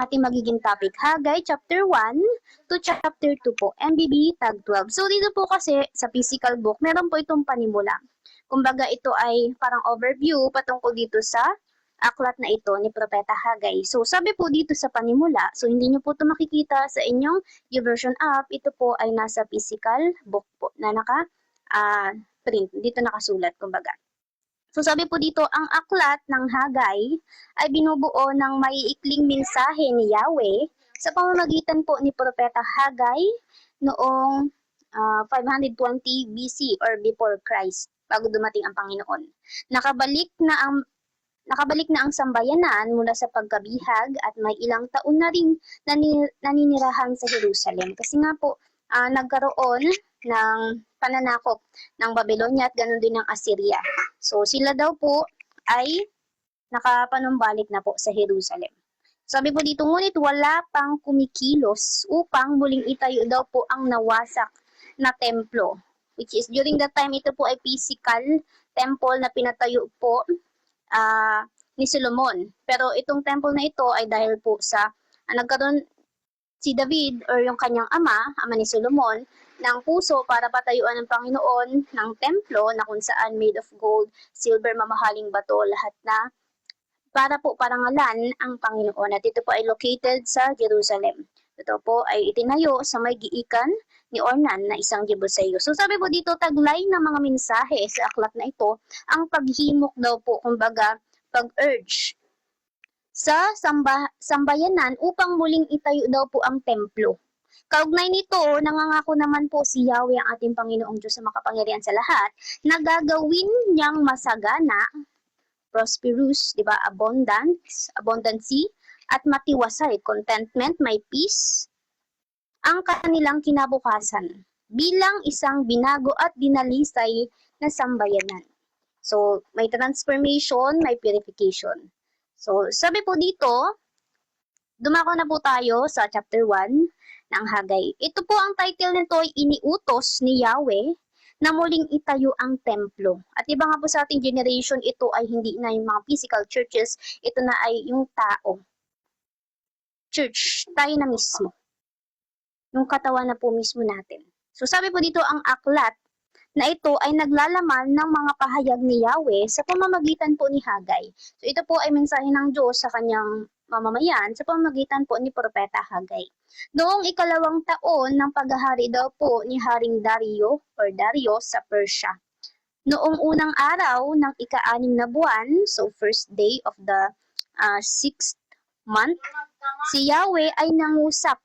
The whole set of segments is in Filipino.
ating magiging topic. Hagay, chapter 1 to chapter 2 po. MBB, tag 12. So, dito po kasi sa physical book, meron po itong panimula. Kumbaga, ito ay parang overview patungkol dito sa aklat na ito ni Propeta Hagay. So, sabi po dito sa panimula, so hindi nyo po ito makikita sa inyong YouVersion app. Ito po ay nasa physical book po na naka-print. Dito nakasulat, kumbaga. So sabi po dito, ang aklat ng Hagay ay binubuo ng maiikling mensahe ni Yahweh sa pamamagitan po ni Propeta Hagay noong 520 BC or before Christ, bago dumating ang Panginoon. Nakabalik na ang sambayanan mula sa pagkabihag at may ilang taon na ring naninirahan sa Jerusalem. Kasi nga po, nagkaroon ng pananakop ng Babylonia at ganoon din ng Assyria. So sila daw po ay nakapanumbalik na po sa Jerusalem. Sabi po dito, ngunit wala pang kumikilos upang muling itayo daw po ang nawasak na templo. Which is during that time, ito po ay physical temple na pinatayo po ni Solomon. Pero itong temple na ito ay dahil po sa nagkaroon si David or yung kanyang ama ni Solomon, ng puso para patayuan ng Panginoon ng templo na kung saan made of gold, silver, mamahaling bato, lahat na para po parangalan ang Panginoon. At ito po ay located sa Jerusalem. Ito po ay itinayo sa may giikan ni Ornan na isang Jebuseo. So sabi po dito, taglay ng mga mensahe sa aklat na ito, ang paghimok daw po, kumbaga pag-urge sa sambayanan upang muling itayo daw po ang templo. Kaugnay nito, nangangako naman po si Yahweh ang ating Panginoong Diyos sa makapangyarihan sa lahat na gagawin niyang masagana, prosperous, di ba, abundancy, at matiwasay, contentment, may peace, ang kanilang kinabukasan bilang isang binago at dinalisay na sambayanan. So, may transformation, may purification. So, sabi po dito, dumako na po tayo sa chapter 1 ng Hagay. Ito po ang title nito ay iniutos ni Yahweh na muling itayo ang templo. At iba nga po sa ating generation, ito ay hindi na yung mga physical churches, ito na ay yung tao. Church, tayo na mismo. Yung katawan na po mismo natin. So sabi po dito, ang aklat na ito ay naglalaman ng mga pahayag ni Yahweh sa pamamagitan po ni Hagay. So ito po ay mensahe ng Diyos sa kanyang mamamayan sa pamamagitan po ni Propeta Hagay. Noong ikalawang taon ng paghahari daw po ni Haring Darius sa Persia. Noong unang araw ng ika-6 na buwan, so first day of the 6th month, si Yahweh ay nangusap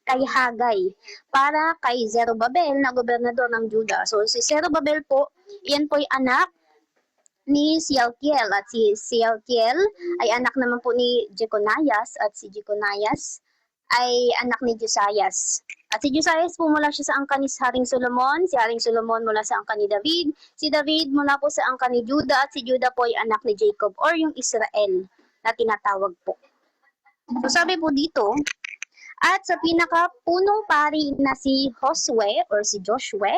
kay Hagay para kay Zerubabel na gobernador ng Juda. So si Zerubabel po, iyan po'y anak ni Shealtiel at si Shealtiel ay anak naman po ni Jeconias at si Jeconias ay anak ni Josias. At si Josias po mula siya sa angkan ni Haring Solomon, si Haring Solomon mula sa angkan ni David, si David mula po sa angkan ni Juda at si Juda po ay anak ni Jacob or yung Israel na tinatawag po. So sabi po dito, at sa pinakapunong pari na si Josue or si Joshua,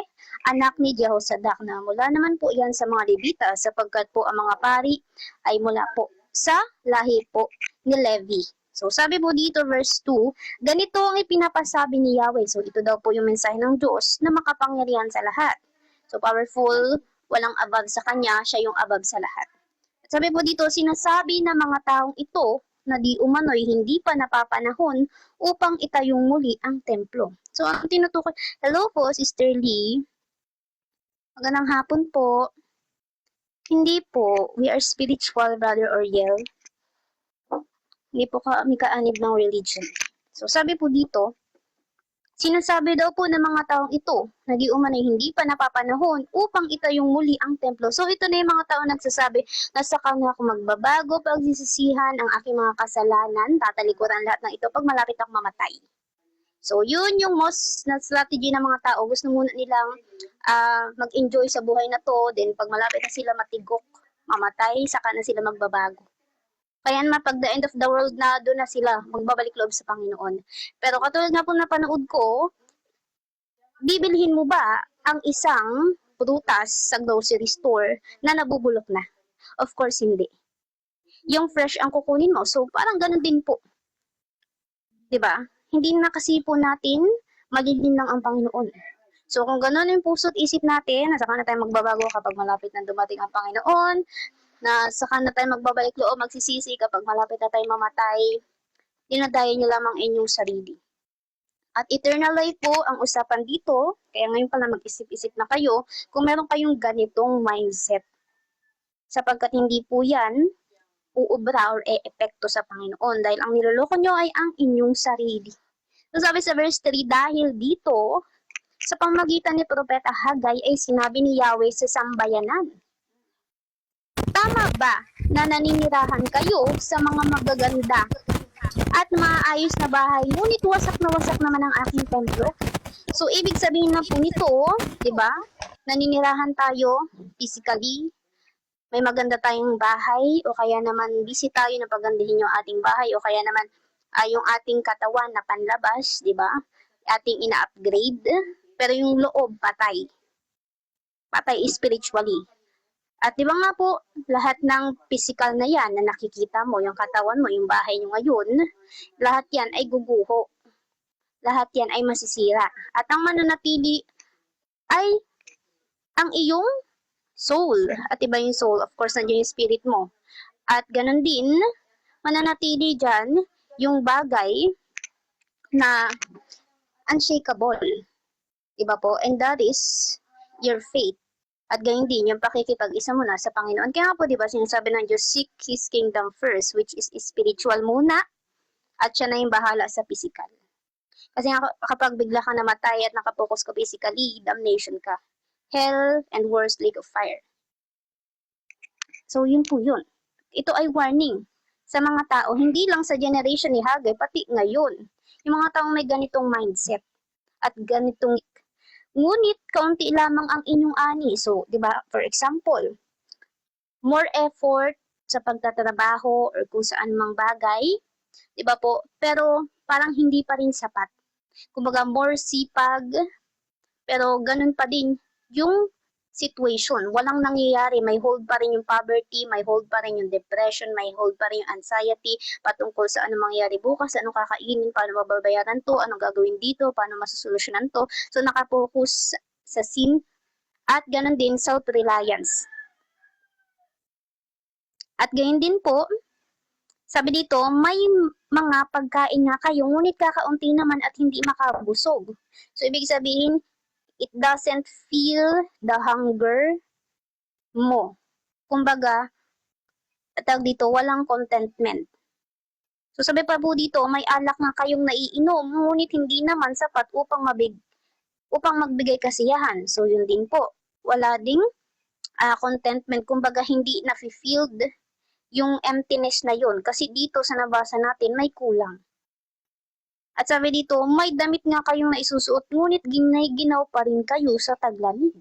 anak ni Jehozadak na mula naman po yan sa mga Levita sapagkat po ang mga pari ay mula po sa lahi po ni Levi. So sabi po dito verse 2, ganito ang ipinapasabi ni Yahweh. So ito daw po yung mensahe ng Diyos na makapangyarihan sa lahat. So powerful, walang above sa kanya, siya yung above sa lahat. At sabi po dito, sinasabi ng mga taong ito na di umano'y hindi pa napapanahon upang itayong muli ang templo. So, ang tinutukoy, hello po, Sister Lee. Magandang hapon po. Hindi po, we are spiritual, Brother Oriel. Hindi po kami kaanib ng religion. So, sabi po dito, sinasabi daw po ng mga taong ito na di umano'y hindi pa napapanahon upang itayong muli ang templo. So ito na yung mga taong nagsasabi na saka na ako magbabago, pagsisisihan ang aking mga kasalanan, tatalikuran lahat ng ito pag malapit ako mamatay. So yun yung most na strategy ng mga tao. Gusto muna nilang mag-enjoy sa buhay na to, then pag malapit na sila matigok, mamatay, saka na sila magbabago. Kaya naman pag the end of the world na doon na sila magbabalik loob sa Panginoon. Pero katulad nga po napanood ko, bibilhin mo ba ang isang prutas sa grocery store na nabubulok na? Of course, hindi. Yung fresh ang kukunin mo. So, parang ganun din po. 'Di ba? Hindi na kasi po natin magiging lang ang Panginoon. So kung gano'n yung puso't isip natin, na saka na tayo magbabago kapag malapit na dumating ang Panginoon, na saka na tayo magbabalik loob, magsisisi kapag malapit na tayo mamatay, dinadaya niyo lamang inyong sarili. At eternal life po ang usapan dito, kaya ngayon pala mag-isip-isip na kayo kung meron kayong ganitong mindset. Sapagkat hindi po yan uubra or e-epekto sa Panginoon dahil ang niloloko nyo ay ang inyong sarili. So sabi sa verse 3, dahil dito, sa pamagitan ni Propeta Hagay ay sinabi ni Yahweh sa sambayanan. Tama ba na naninirahan kayo sa mga magaganda at maayos na bahay, ngunit wasak naman ang aking templo? So, ibig sabihin na po nito, di ba? Naninirahan tayo physically, may maganda tayong bahay, o kaya naman busy tayo na pagandahin yung ating bahay, o kaya naman yung ating katawan na panlabas, di ba? Ating ina-upgrade, pero yung loob patay. Patay spiritually. At di ba nga po, lahat ng physical na yan na nakikita mo, yung katawan mo, yung bahay nyo ngayon, lahat yan ay guguho. Lahat yan ay masisira. At ang mananatili ay ang iyong soul. At iba yung soul, of course, nandiyan yung spirit mo. At ganun din, mananatili dyan yung bagay na unshakable. Diba po? And that is your faith. At gayon din, yung pakikipag-isa mo na sa Panginoon. Kaya nga po, diba, sinasabi ng Diyos, seek His kingdom first, which is spiritual muna, at siya na yung bahala sa physical. Kasi nga, kapag bigla ka namatay at nakapokus ka physically, damnation ka. Hell and worse, lake of fire. So, yun po yun. Ito ay warning sa mga tao, hindi lang sa generation ni Hagay, pati ngayon. Yung mga taong may ganitong mindset at ganitong. Ngunit, kaunti lamang ang inyong ani. So, di ba, for example, more effort sa pagtatrabaho or kung saan mang bagay, di ba po, pero parang hindi pa rin sapat. Kumbaga, more sipag, pero ganun pa din yung situation. Walang nangyayari. May hold pa rin yung poverty, may hold pa rin yung depression, may hold pa rin yung anxiety patungkol sa anong mangyayari bukas, anong kakainin, paano mababayaran to, anong gagawin dito, paano masusolusyonan to. So, nakapokus sa sin at ganun din self-reliance. At gayon din po, sabi dito, may mga pagkain nga kayo, ngunit kakaunti naman at hindi makabusog. So, ibig sabihin, it doesn't feel the hunger mo. Kumbaga, tawag dito, walang contentment. So sabi pa po dito, may alak nga kayong naiinom, ngunit hindi naman sapat upang magbigay kasiyahan. So yun din po, wala ding contentment, kumbaga hindi na-filled yung emptiness na yun. Kasi dito sa nabasa natin, may kulang. At sabi dito, may damit nga kayong naisusuot, ngunit ginay-ginaw pa rin kayo sa taglamig.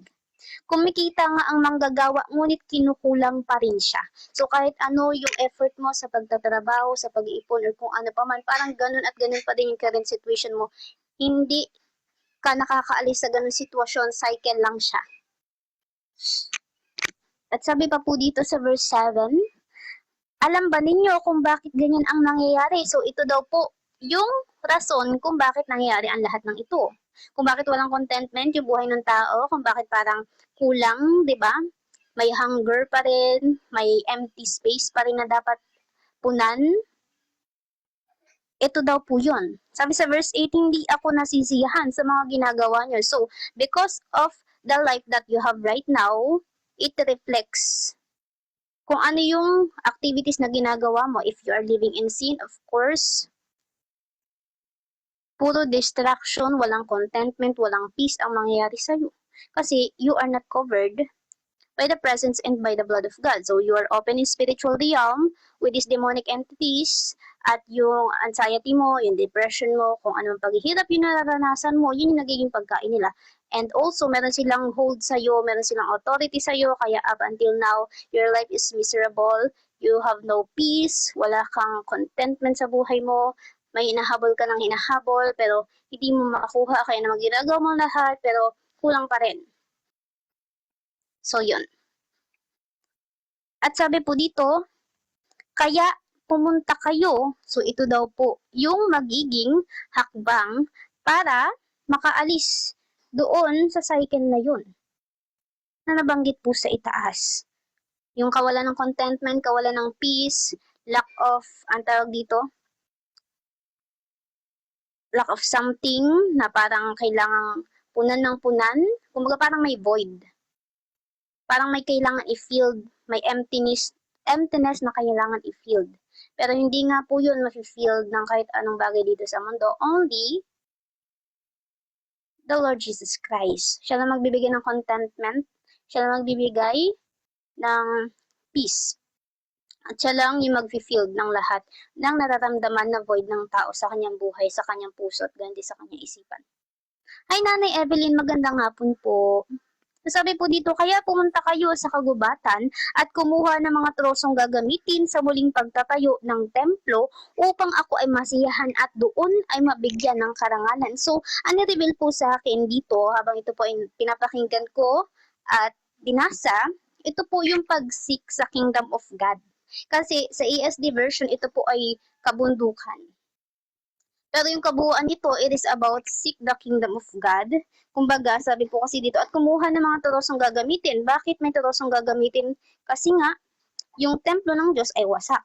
Kumikita nga ang manggagawa, ngunit kinukulang pa rin siya. So kahit ano yung effort mo sa pagtatrabaho, sa pag-iipon, or kung ano pa man, parang ganun at ganun pa din yung current situation mo. Hindi ka nakakaalis sa ganun sitwasyon, cycle lang siya. At sabi pa po dito sa verse 7, alam ba ninyo kung bakit ganyan ang nangyayari? So ito daw po yung rason kung bakit nangyayari ang lahat ng ito. Kung bakit walang contentment yung buhay ng tao, kung bakit parang kulang, di ba? May hunger pa rin, may empty space pa rin na dapat punan. Ito daw po yun. Sabi sa verse 8, hindi ako nasisiyahan sa mga ginagawa niyo. So, because of the life that you have right now, it reflects kung ano yung activities na ginagawa mo. If you are living in sin, of course, puro distraction, walang contentment, walang peace ang mangyayari sa'yo. Kasi you are not covered by the presence and by the blood of God. So you are open in spiritual realm with these demonic entities, at yung anxiety mo, yung depression mo, kung anong paghihirap yung nararanasan mo, yun yung nagiging pagkain nila. And also, meron silang hold sa'yo, meron silang authority sa'yo, kaya up until now, your life is miserable, you have no peace, wala kang contentment sa buhay mo, may hinahabol ka ng hinahabol, pero hindi mo makakuha, kaya naman ginagawa mo lahat, pero kulang pa rin. So, yun. At sabi po dito, kaya pumunta kayo. So ito daw po yung magiging hakbang para makaalis doon sa cycle na yun na nabanggit po sa itaas. Yung kawalan ng contentment, kawalan ng peace, lack of, ang tawag dito, lack of something na parang kailangang punan ng punan. Kumbaga parang may void. Parang may kailangan i-filled, may emptiness na kailangan i-filled. Pero hindi nga po yun ma-filled ng kahit anong bagay dito sa mundo. Only the Lord Jesus Christ. Siya lang magbibigay ng contentment. Siya lang magbibigay ng peace. At siya lang yung mag-fill ng lahat ng nararamdaman na void ng tao sa kanyang buhay, sa kanyang puso at ganun sa kanyang isipan. Hi Nanay Evelyn, magandang hapon po. Sabi po dito, kaya pumunta kayo sa kagubatan at kumuha ng mga trosong gagamitin sa muling pagtatayo ng templo upang ako ay masiyahan at doon ay mabigyan ng karangalan. So, ani-reveal po sa akin dito habang ito po ay pinapakinggan ko at binasa, ito po yung pag-seek sa kingdom of God. Kasi sa ESD version, ito po ay kabundukan. Pero yung kabuuan nito, it is about seek the kingdom of God. Kumbaga, sabi po kasi dito, at kumuha ng mga turosong gagamitin. Bakit may turosong gagamitin? Kasi nga, yung templo ng Diyos ay wasak.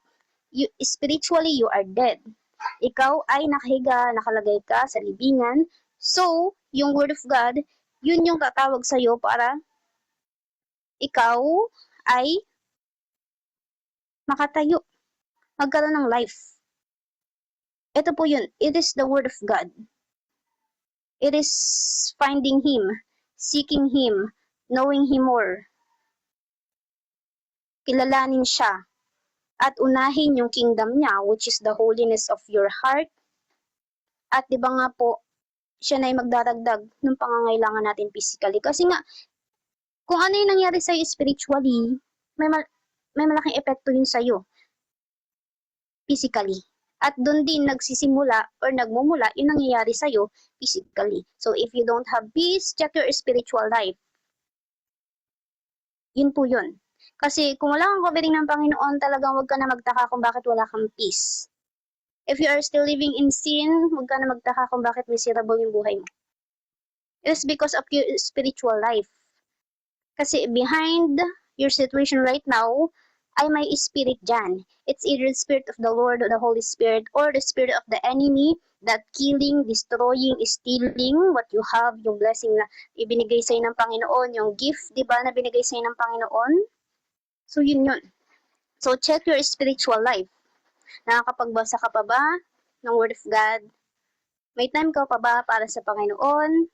Spiritually, you are dead. Ikaw ay nakahiga, nakalagay ka sa libingan. So, yung word of God, yun yung tatawag sa'yo para ikaw ay makatayo, magkaroon ng life. Ito po yun. It is the word of God. It is finding Him, seeking Him, knowing Him more. Kilalanin siya at unahin yung kingdom niya, which is the holiness of your heart. At di ba nga po, siya na yung magdaragdag ng pangangailangan natin physically. Kasi nga, kung ano yung nangyari sa'yo spiritually, may malaking epekto yun sa'yo physically. At doon din nagsisimula or nagmumula yung nangyayari sa'yo physically. So, if you don't have peace, check your spiritual life. Yun po yun. Kasi kung wala kang covering ng Panginoon, talagang huwag ka na magtaka kung bakit wala kang peace. If you are still living in sin, huwag ka na magtaka kung bakit miserable yung buhay mo. It is because of your spiritual life. Kasi behind your situation right now, ay may spirit dyan. It's either the spirit of the Lord or the Holy Spirit or the spirit of the enemy that killing, destroying, stealing what you have, yung blessing na ibinigay sa'yo ng Panginoon, yung gift, di ba, na binigay sa'yo ng Panginoon. So, yun yun. So, check your spiritual life. Nakakapagbasa ka pa ba ng Word of God? May time ka pa ba para sa Panginoon?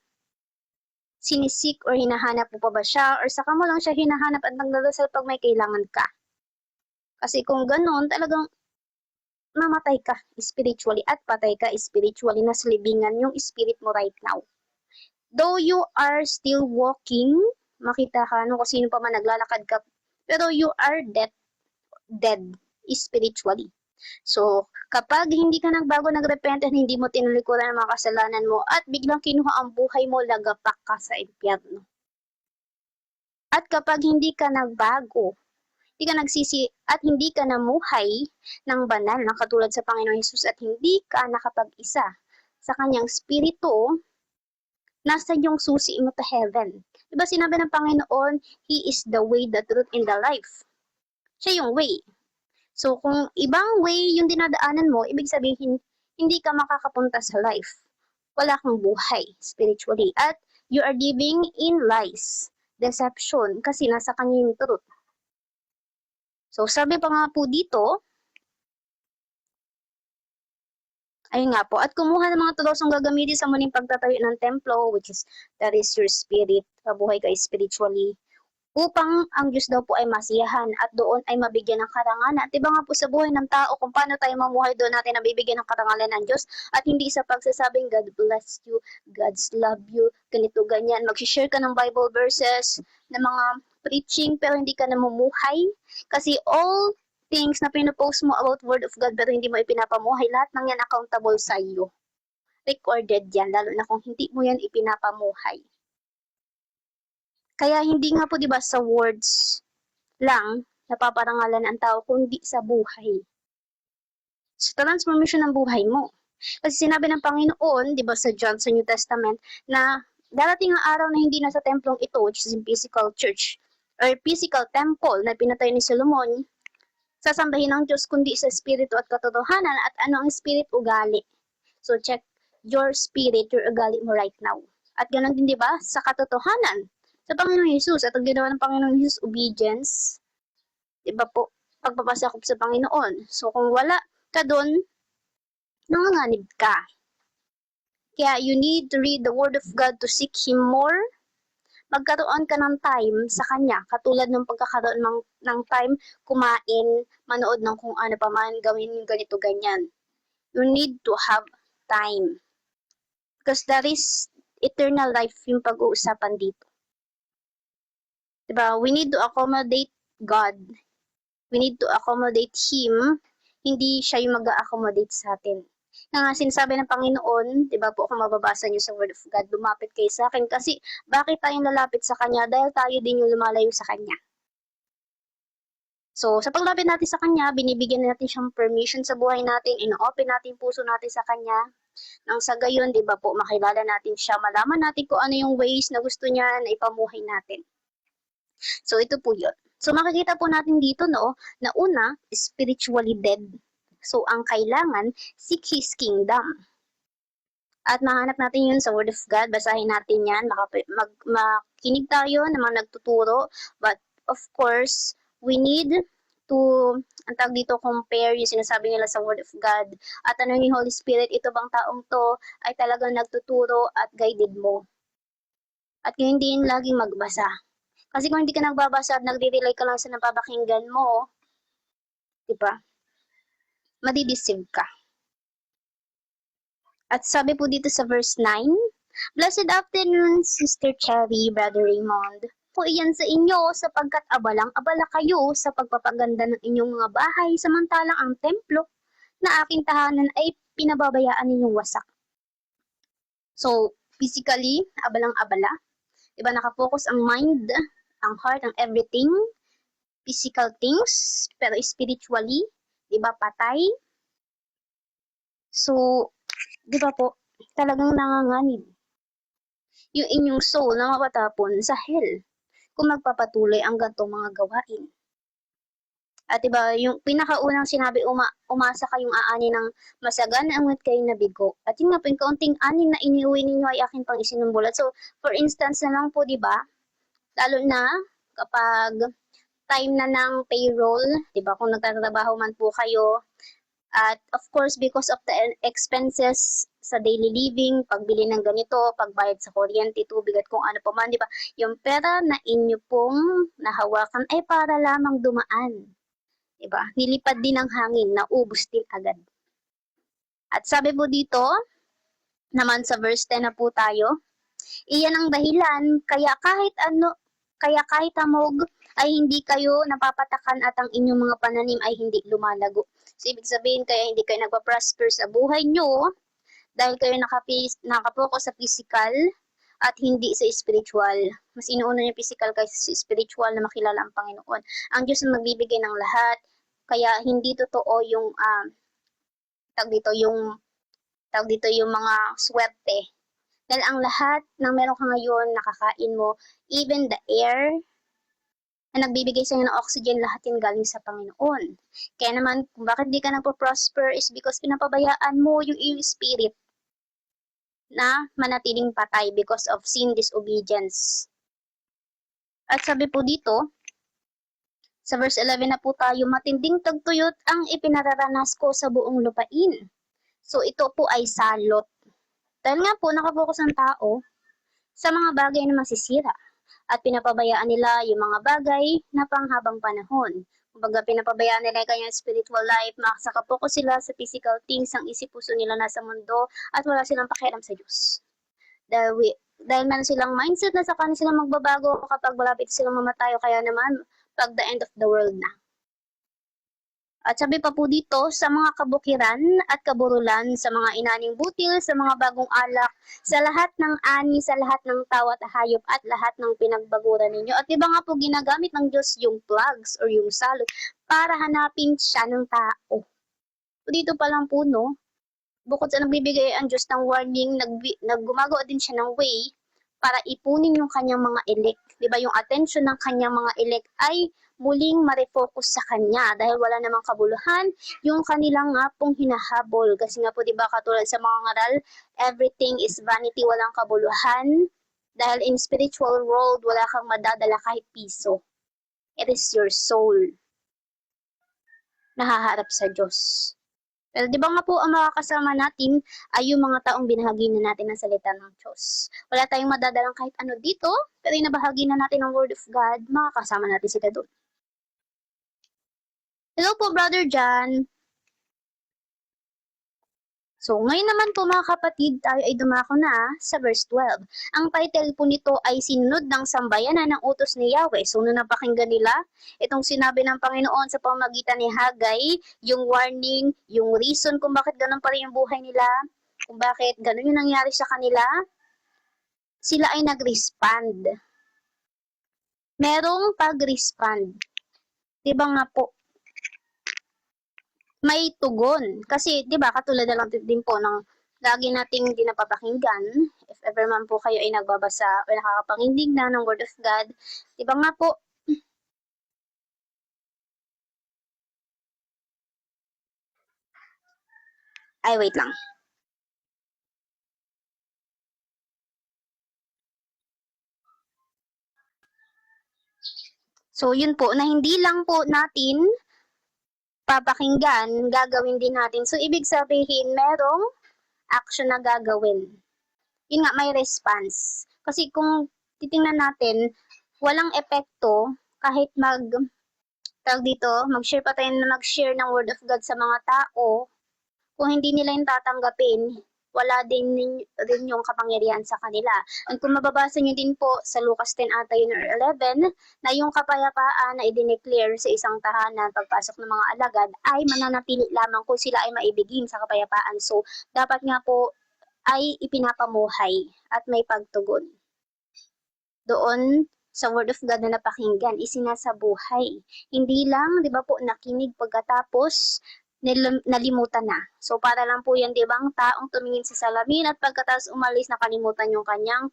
Sinisik or hinahanap mo pa ba siya? Or saka mo lang siya hinahanap at nagdadasal pag may kailangan ka? Kasi kung ganun, talagang mamatay ka spiritually at patay ka spiritually, nasa libingan yung spirit mo right now. Though you are still walking, makita ka kung sino pa man naglalakad ka, pero you are dead spiritually. So, kapag hindi ka nagbago, nagrepent, at hindi mo tinulikuran ang mga kasalanan mo at biglang kinuha ang buhay mo, lagapak ka sa impyerno. At kapag hindi ka nagbago, hindi ka nagsisi at hindi ka namuhay ng banal na katulad sa Panginoon Hesus at hindi ka nakapag-isa sa kanyang spirito, nasa yung susi mo to heaven. Diba sinabi ng Panginoon, He is the way, the truth, and the life. Siya yung way. So kung ibang way yung dinadaanan mo, ibig sabihin, hindi ka makakapunta sa life. Wala kang buhay spiritually. At you are living in lies, deception, kasi nasa kanya yung truth. So, sabi pa nga po dito, ayun nga po, at kumuha ng mga tulosong gagamitin sa muling pagtatayo ng templo, which is, that is your spirit, mabuhay ka spiritually, upang ang Diyos daw po ay masiyahan at doon ay mabigyan ng karangalan. At iba nga po sa buhay ng tao kung paano tayo mamuhay doon natin nabibigyan ng karangalan ng Diyos at hindi sa pagsasabing God bless you, God's love you, ganito, ganyan. Mag-share ka ng Bible verses, ng mga preaching pero hindi ka namumuhay. Kasi all things na pinopost mo about Word of God pero hindi mo ipinapamuhay, lahat ng yan accountable sa iyo. Recorded yan, lalo na kung hindi mo yan ipinapamuhay. Kaya hindi nga po 'di ba sa words lang napaparangalan ang tao kundi sa buhay. sa transformation ng buhay mo. Kasi sinabi ng Panginoon, di ba sa John sa New Testament, na darating ang araw na hindi na sa templong ito, which is in physical church, or physical temple na pinatay ni Solomon, sasambahin ng Diyos kundi sa espiritu at katotohanan. At ano ang spirit? Ugali. So check your spirit, your ugali mo right now. At ganoon din, di ba, sa katotohanan, sa Panginoong Jesus, at ang ginawa ng Panginoong Jesus, obedience, di ba po, pagpapasakop sa Panginoon. So kung wala ka doon, nanganganib ka. Kaya you need to read the Word of God to seek Him more. Magkaroon ka ng time sa Kanya, katulad ng pagkakaroon ng time kumain, manood ng kung ano pa man, gawin ganito, ganyan. You need to have time. Because that is eternal life yung pag-uusapan dito. Diba? We need to accommodate God. We need to accommodate Him. Hindi siya yung mag-a-accommodate sa atin. Nga sinasabi ng Panginoon, diba po kung mababasa niyo sa Word of God, lumapit kayo sa akin. Kasi bakit tayong lalapit sa Kanya? Dahil tayo din yung lumalayo sa Kanya. So, sa paglapit natin sa Kanya, binibigyan natin siyang permission sa buhay natin, ino-open natin puso natin sa Kanya. Nang sa gayon, di ba po, makilala natin siya, malaman natin kung ano yung ways na gusto niya na ipamuhay natin. So, ito po yun. So, makikita po natin dito, no, na una, spiritually dead. So, ang kailangan, seek His kingdom. At mahanap natin yun sa Word of God, basahin natin yan, makinig tayo ng mga nagtuturo, but of course, we need to, ang tawag dito, compare yung sinasabi nila sa Word of God. At ano yung Holy Spirit, ito bang taong to ay talagang nagtuturo at guided mo. At ngayon din laging magbasa. Kasi kung hindi ka nagbabasa at nagre-rely ka lang sa napapakinggan mo, diba? Madideceive ka. At sabi po dito sa verse 9, Blessed afternoon, Sister Cherry, Brother Raymond. Po iyan sa inyo sapagkat abalang-abala kayo sa pagpapaganda ng inyong mga bahay samantalang ang templo na aking tahanan ay pinababayaan ninyong wasak. So, physically, abalang-abala. Diba nakafocus ang mind, ang heart, ang everything, physical things, pero spiritually, diba patay? So, diba po, talagang nanganganib yung inyong soul na mapatapon sa hell kung magpapatuloy ang gantong mga gawain. At diba, yung pinakaunang sinabi, umasa kayong aani ng masagana ang kayo na bigo. At yun nga po, yung kaunting anin na iniuwi ninyo ay akin pang isinumbulat. So, for instance na lang po, diba, lalo na kapag time na ng payroll, diba, kung nagtatrabaho man po kayo, at of course, because of the expenses sa daily living, pagbili ng ganito, pagbayad sa kuryente, tubig at kung ano pa man, di ba? Yung pera na inyo pong nahawakan ay para lamang dumaan. Di ba? Nilipad din ng hangin, naubos din agad. At sabi po dito, naman sa verse 10 na po tayo, iyan ang dahilan, kaya kahit amog ay hindi kayo napapatakan at ang inyong mga pananim ay hindi lumalago. So, ibig sabihin kaya hindi kayo nagpa-prosper sa buhay nyo dahil kayo nakapokus sa physical at hindi sa spiritual. Mas inuuna yung physical kaysa sa spiritual na makilala ang Panginoon. Ang Diyos ang magbibigay ng lahat, kaya hindi totoo yung tawag dito yung mga swerte. Dahil ang lahat ng meron ka ngayon, nakakain mo, even the air na nagbibigay sa ng oxygen, lahat yan galing sa Panginoon. Kaya naman, kung bakit di ka nagpo-prosper is because pinapabayaan mo yung iyong spirit na manatiling patay because of sin, disobedience. At sabi po dito, sa verse 11 na po tayo, matinding tagtuyot ang ipinararanas ko sa buong lupain. So ito po ay salot. Dahil nga po, nakapokus ang tao sa mga bagay na masisira at pinapabayaan nila yung mga bagay na panghabang panahon. Kumbaga, pinapabayaan nila yung kanyang spiritual life, makasakapokus sila sa physical things, ang isip-puso nila nasa mundo, at wala silang pakialam sa Diyos. Dahil man silang mindset na sa kanila silang magbabago kapag malapit silang mamatay o kaya naman pag the end of the world na. At sabi pa po dito, sa mga kabukiran at kaburulan, sa mga inaning butil, sa mga bagong alak, sa lahat ng ani, sa lahat ng tao at hayop, at lahat ng pinagbaguran ninyo. At iba nga po ginagamit ng Diyos yung plugs or yung salot para hanapin siya ng tao. So, dito pa lang po, no, bukod sa nagbibigay ang Diyos ng warning, naggumagawa din siya ng way para ipunin yung kanyang mga elect. Di ba yung attention ng kanyang mga elect ay muling ma-refocus sa kanya dahil wala namang kabuluhan yung kanilang nga pong hinahabol. Kasi nga po, di ba, katulad sa mga ngaral, everything is vanity, walang kabuluhan. Dahil in spiritual world, wala kang madadala kahit piso. It is your soul na haharap sa Diyos. Pero di ba nga po ang makakasama natin ay yung mga taong binahagi na natin ng salita ng Diyos. Wala tayong madadalang kahit ano dito, pero yung nabahagi na natin ng Word of God, makakasama natin sila doon. Hello po, Brother John. So, ngayon naman po mga kapatid, tayo ay dumako na sa verse 12. Ang title po nito ay Sinunod ng Sambayanan ng Utos ni Yahweh. So, nung napakinggan nila, itong sinabi ng Panginoon sa pamamagitan ni Haggai, yung warning, yung reason kung bakit ganun pa rin yung buhay nila, kung bakit ganun yung nangyari sa kanila, sila ay nag-respond. Merong pag-respond. Diba nga po, may tugon. Kasi, di ba, katulad na lang din po ng lagi nating di napapakinggan, if ever man po kayo ay nagbabasa o nakakapangindig na ng Word of God, di ba nga po, ay wait lang. So, yun po, na hindi lang po natin papakinggan, gagawin din natin. So, ibig sabihin, merong action na gagawin. Yun nga, may response. Kasi kung titingnan natin, walang epekto kahit mag-share pa tayo na mag-share ng Word of God sa mga tao, kung hindi nila yung tatanggapin, wala din rin yung kapangyarihan sa kanila. At kung mababasa nyo din po sa Lucas 10 ata yun or 11, na yung kapayapaan na idineclare sa isang tahanan pagpasok ng mga alagad ay mananatili lamang kung sila ay maibigin sa kapayapaan. So, dapat nga po ay ipinapamuhay at may pagtugon. Doon sa Word of God na napakinggan, isinasabuhay. Hindi lang, di ba po, nakinig pagkatapos nalimutan na. So, para lang po yan, di ba, ang taong tumingin sa salamin at pagkatapos umalis, nakalimutan yung kanyang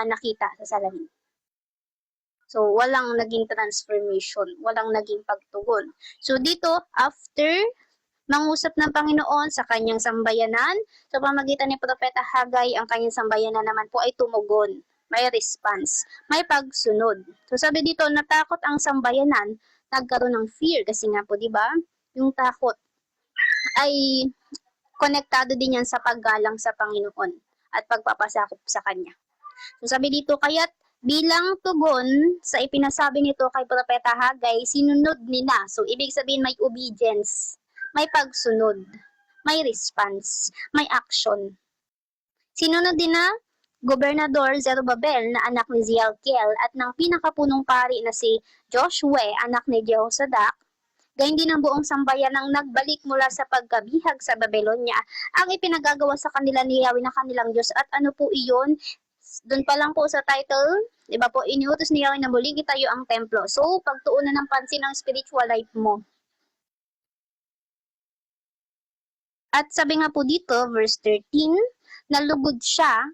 nakita sa salamin. So, walang naging transformation, walang naging pagtugon. So, dito, after mangusap ng Panginoon sa kanyang sambayanan, sa pamagitan ni Propeta Haggai, ang kanyang sambayanan naman po ay tumugon. May response, may pagsunod. So, sabi dito, natakot ang sambayanan, nagkaroon ng fear. Kasi nga po, di ba, yung takot ay konektado din yan sa paggalang sa Panginoon at pagpapasakop sa Kanya. So sabi dito, kaya't bilang tugon sa ipinasabi nito kay Propeta Haggai, sinunod nila. So ibig sabihin may obedience, may pagsunod, may response, may action. Sinunod din na Gobernador Zerubbabel na anak ni Zialkiel at ng pinakapunong pari na si Joshua, anak ni Jehozadak, gayon din ang buong sambayan ang nagbalik mula sa pagkabihag sa Babylonia, ang ipinagagawa sa kanila ni Yahweh na kanilang Diyos. At ano po iyon? Doon pa lang po sa title, di ba po, iniutos ni Yahweh na muling itayo ang templo. So, pagtuunan ng pansin ang spiritual life mo. At sabi nga po dito, verse 13, nalugod siya,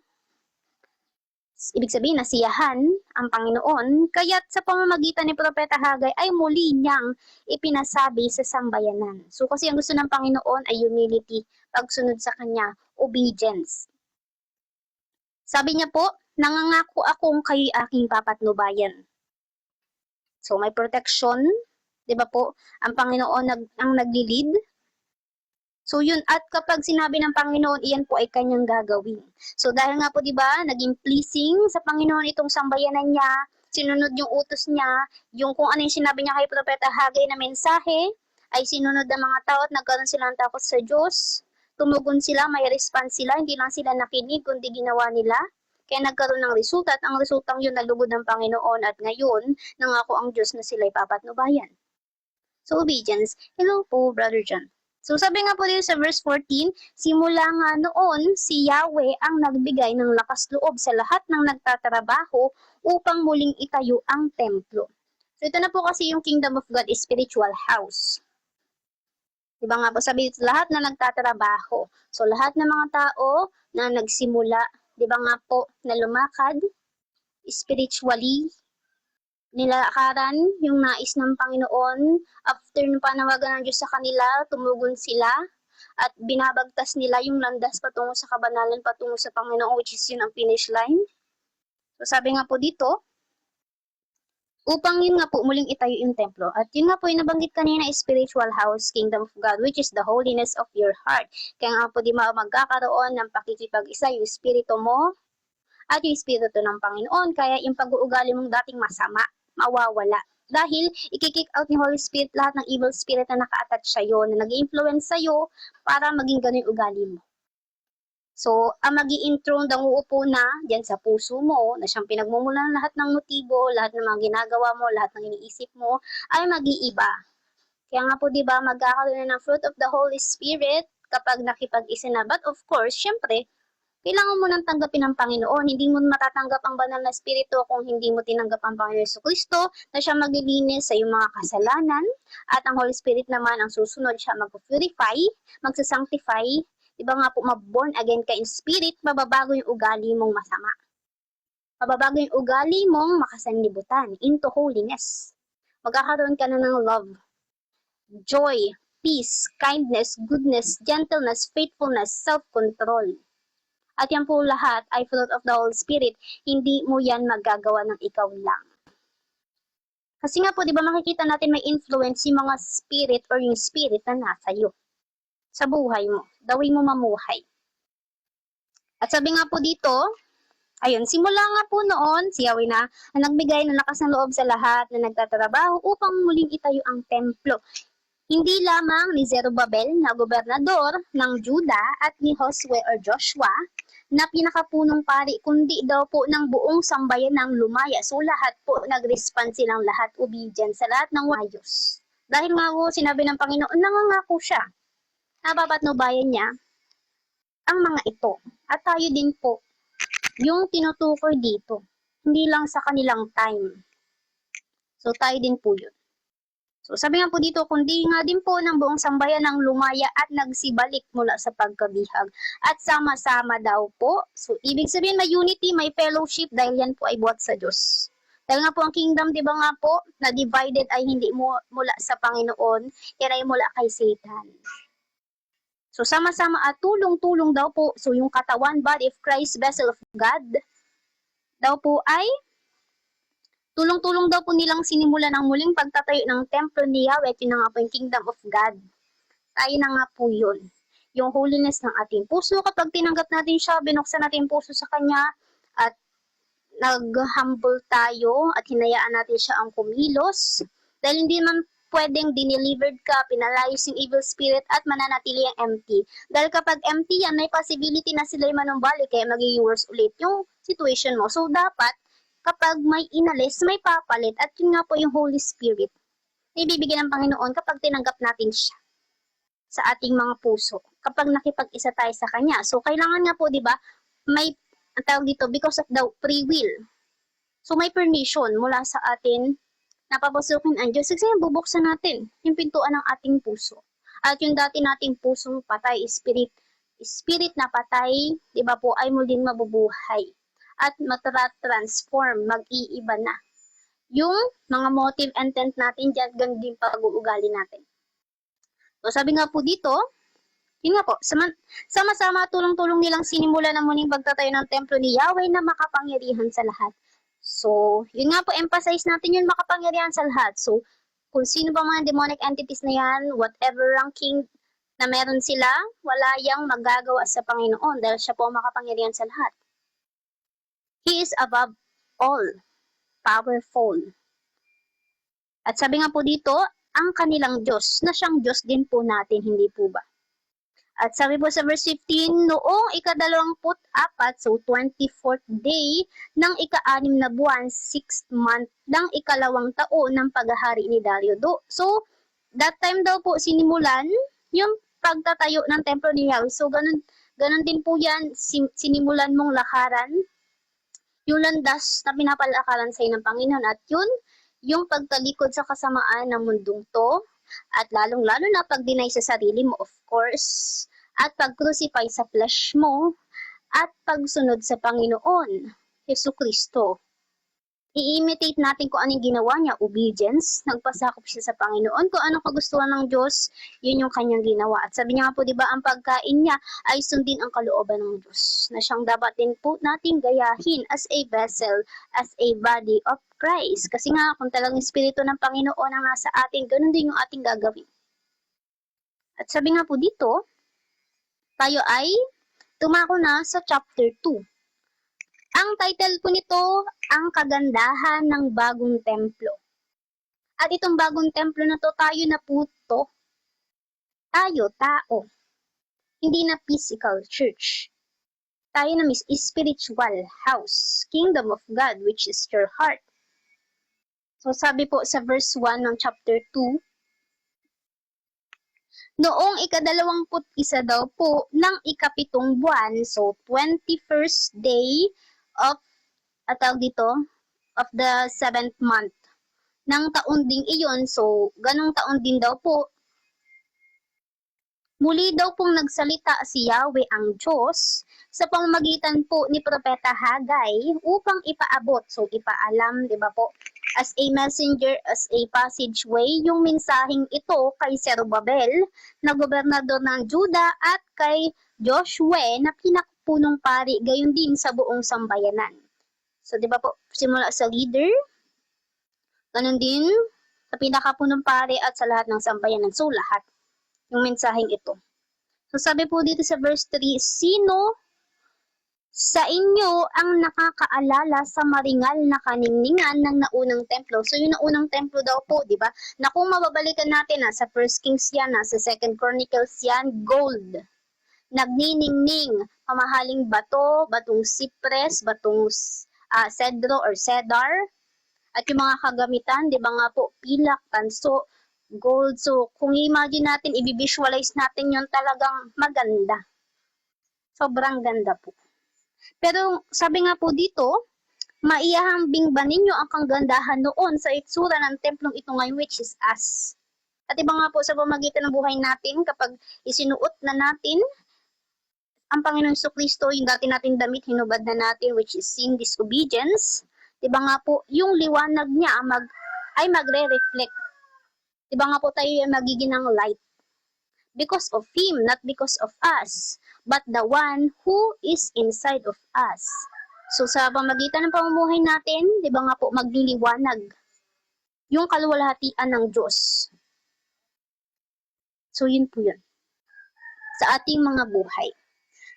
ibig sabihin, nasiyahan ang Panginoon, kaya't sa pamamagitan ni Propeta Haggai ay muli niyang ipinasabi sa sambayanan. So kasi ang gusto ng Panginoon ay humility, pagsunod sa Kanya, obedience. Sabi niya po, nangangako akong kayo'y aking papatnubayan. So may protection, di ba po, ang Panginoon ang naglilid. So yun, at kapag sinabi ng Panginoon, iyan po ay kanyang gagawin. So dahil nga po 'di ba, naging pleasing sa Panginoon itong sambayanan niya, sinunod yung utos niya, yung kung ano yung sinabi niya kay Propeta Haggai na mensahe, ay sinunod ng mga tao at nagkaroon sila ng takot sa Diyos. Tumugon sila, may response sila, hindi lang sila nakinig, kundi ginawa nila. Kaya nagkaroon ng resulta at ang resultang yun nalugod ng Panginoon at ngayon, nangako ang Diyos na sila'y papatnubayan. So obedience, hello po, Brother John. So sabi nga po dito sa verse 14, simula nga noon si Yahweh ang nagbigay ng lakas loob sa lahat ng nagtatrabaho upang muling itayo ang templo. So ito na po kasi yung Kingdom of God is spiritual house. Di ba nga po sabi dito, lahat na nagtatrabaho. So lahat ng mga tao na nagsimula, di ba nga po, na lumakad spiritually, nilakaran yung nais ng Panginoon. After ng panawagan ng Diyos sa kanila, tumugon sila at binabagtas nila yung landas patungo sa kabanalan, patungo sa Panginoon, which is yun ang finish line. So sabi nga po dito, upang yun nga po muling itayo yung templo. At yun nga po yung nabanggit kanina, spiritual house, kingdom of God, which is the holiness of your heart. Kaya nga po di magkakaroon ng pakikipag-isa yung espiritu mo at yung espiritu ng Panginoon. Kaya yung pag-uugali mong dating masama, mawawala. Dahil i-kick out ni Holy Spirit lahat ng evil spirit na naka-attach sa'yo, na nag-influence sa'yo para maging ganun yung ugali mo. So, ang magi-enthroned ang uupo na dyan sa puso mo, na siyang pinagmumulan lahat ng motibo, lahat ng mga ginagawa mo, lahat ng iniisip mo, ay mag-iiba. Kaya nga po, di ba, magkakaroon na ng fruit of the Holy Spirit kapag nakipag-isa na. But of course, syempre, kailangan mo nang tanggapin ng Panginoon. Hindi mo matatanggap ang banal na Espiritu kung hindi mo tinanggap ang Panginoon Jesucristo na siya maglilinis sa iyong mga kasalanan. At ang Holy Spirit naman ang susunod, siya mag-purify, magsasanctify. Diba nga po, mag-born again ka in spirit, mababago yung ugali mong masama. Mababago yung ugali mong makasanlibutan into holiness. Magkakaroon ka na ng love, joy, peace, kindness, goodness, gentleness, faithfulness, self-control. At yan po lahat ay fruit of the Holy Spirit. Hindi mo yan magagawa ng ikaw lang. Kasi nga po, di ba makikita natin may influence yung mga spirit or yung spirit na nasa iyo sa buhay mo. The way mo mamuhay. At sabi nga po dito, ayun, simula nga po noon, si Yahweh na ang nagbigay ng lakas ng loob sa lahat na nagtatrabaho upang muling itayo ang templo. Hindi lamang ni Zerubbabel na gobernador ng Juda at ni Josue or Joshua na pinakapunong pari, kundi daw po ng buong sambayan ng lumaya. So lahat po nag-respond silang lahat, obedient sa lahat ng wayos. Dahil nga po sinabi ng Panginoon, nangangako siya. Napapatnubayan niya ang mga ito. At tayo din po, yung tinutukoy dito, hindi lang sa kanilang time. So tayo din po yun. So sabi nga po dito, kundi nga din po ng buong sambayan ng lumaya at nagsibalik mula sa pagkabihag. At sama-sama daw po. So ibig sabihin may unity, may fellowship dahil yan po ay buhat sa Diyos. Dahil nga po ang kingdom, di ba nga po, na divided ay hindi mula sa Panginoon, yan ay mula kay Satan. So sama-sama at tulong-tulong daw po. So yung katawan, body of Christ, vessel of God, daw po ay tulong-tulong daw po nilang sinimula ng muling pagtatayo ng templo ni Yahweh at yun na nga po yung kingdom of God. Tayo na nga po yun. Yung holiness ng ating puso, kapag tinanggap natin siya, binuksan natin yung puso sa Kanya at nag-humble tayo at hinayaan natin siya ang kumilos. Dahil hindi man pwedeng dinelivered ka, pinalayos yung evil spirit at mananatili ang empty. Dahil kapag empty yan, may possibility na sila'y manumbalik kaya magiging worse ulit yung situation mo. So dapat, kapag may inalis, may papalit. At yun nga po yung Holy Spirit na ibibigay ng Panginoon kapag tinanggap natin siya sa ating mga puso. Kapag nakipag-isa tayo sa Kanya. So kailangan nga po, di ba, may ang tawag dito, because of the free will. So may permission mula sa atin na papasukin ang Diyos. Kasi bubuksan natin yung pintuan ng ating puso. At yung dati nating pusong patay, spirit na patay, di ba po, ay muling mabubuhay. At matra-transform, mag-iiba na. Yung mga motive and intent natin dyan, ganun din pag-uugali natin. So sabi nga po dito, yun nga po, sama-sama tulong-tulong nilang sinimula ng muling pagtatayo ng templo ni Yahweh na makapangyarihan sa lahat. So, yun nga po, emphasize natin yung makapangyarihan sa lahat. So, kung sino pa mga demonic entities na yan, whatever ranking na meron sila, wala yang magagawa sa Panginoon dahil siya po ang makapangyarihan sa lahat. He is above all, powerful. At sabi nga po dito, ang kanilang Diyos, na siyang Diyos din po natin, hindi po ba? At sabi po sa verse 15, noong ika-24, so 24th day, ng ika-6 na buwan, 6th month, ng ikalawang taon ng paghahari ni Dario. So, that time daw po sinimulan yung pagtatayo ng templo ni Yahweh. So, ganun din po yan, sinimulan mong lakaran, yung landas na pinapalakaran sa ng Panginoon. At yun, yung pagtalikod sa kasamaan ng mundong to, At lalong-lalo na pag-deny sa sarili mo, of course, at pag-crucify sa flesh mo, at pagsunod sa Panginoon, Jesucristo. I-imitate natin kung anong ginawa niya, obedience, nagpasakop siya sa Panginoon, kung anong kagustuhan ng Diyos, yun yung kanyang ginawa. At sabi niya nga po, di ba, ang pagkain niya ay sundin ang kalooban ng Diyos, na siyang dapat din po natin gayahin as a vessel, as a body of Christ. Kasi nga, kung talagang Espiritu ng Panginoon ang nasa atin, ganun din yung ating gagawin. At sabi nga po dito, tayo ay tumako na sa chapter 2. Ang title po nito, Ang Kagandahan ng Bagong Templo. At itong bagong templo na to, tayo na po to. Tayo, tao. Hindi na physical church. Tayo na spiritual house, kingdom of God, which is your heart. So sabi po sa verse 1 ng chapter 2, noong ika-21 daw po ng ikapitong buwan, so 21st day of of the 7th month ng taon ding iyon, so ganong taon din daw po, muli daw pong nagsalita si Yahweh ang Diyos sa pamamagitan po ni Propeta Hagay upang ipaabot, so ipaalam, di ba po, as a messenger, as a passageway, yung mensaheng ito kay Zerubbabel na gobernador ng Juda at kay Joshua na pinakapunong pari, gayon din sa buong sambayanan. So, di ba po, simula sa leader, ganun din sa pinakapunong pari at sa lahat ng sambayanan. So, lahat yung mensaheng ito. So, sabi po dito sa verse 3, sino sa inyo ang nakakaalala sa maringal na kaningningan ng naunang templo? So, yung naunang templo daw po, di ba? Na kung mababalikan natin, sa 1 Kings yan, sa 2 Chronicles yan, gold. Nagniningning, mamahaling bato, batong cypress, batong cedro or cedar, at yung mga kagamitan, di ba nga po, pilak, tanso, gold. So, kung i-imagine natin, i-visualize natin yon, talagang maganda. Sobrang ganda po. Pero sabi nga po dito, maihahambing ba ninyo ang kagandahan noon sa itsura ng templong ito ngayon, which is us? At iba nga po sa pamagitan ng buhay natin, kapag isinuot na natin ang Panginoong Jesucristo, yung dati natin damit, hinubad na natin, which is sin, disobedience. Diba nga po, yung liwanag niya ay magre-reflect. Diba nga po tayo ay magiging ng light. Because of Him, not because of us, but the one who is inside of us. So sa pamagitan ng pamumuhay natin, di ba nga po, magliliwanag yung kaluwalhatian ng Diyos. So yun po yun. Sa ating mga buhay.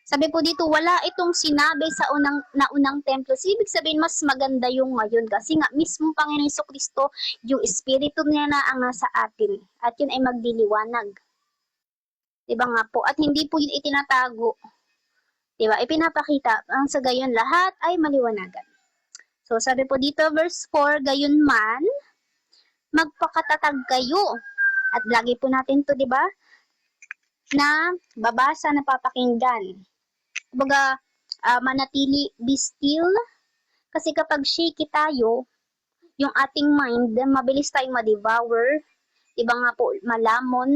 Sabi po dito, wala itong sinabi sa naunang templo. So, ibig sabihin, mas maganda yung ngayon. Kasi nga, mismo Panginoon Jesucristo, yung Espiritu niya na ang nasa atin. At yun ay magdiliwanag. Diba nga po? At hindi po yun itinatago. Diba? Ipinapakita. Ang sa gayon, lahat ay maliwanagan. So, sabi po dito, verse 4, gayon man, magpakatatag kayo. At lagi po natin to, diba? Na babasa, na papakinggan. Kumbaga, manatili, be still. Kasi kapag shaky tayo, yung ating mind, mabilis tayong ma-devour. Diba nga po, malamon,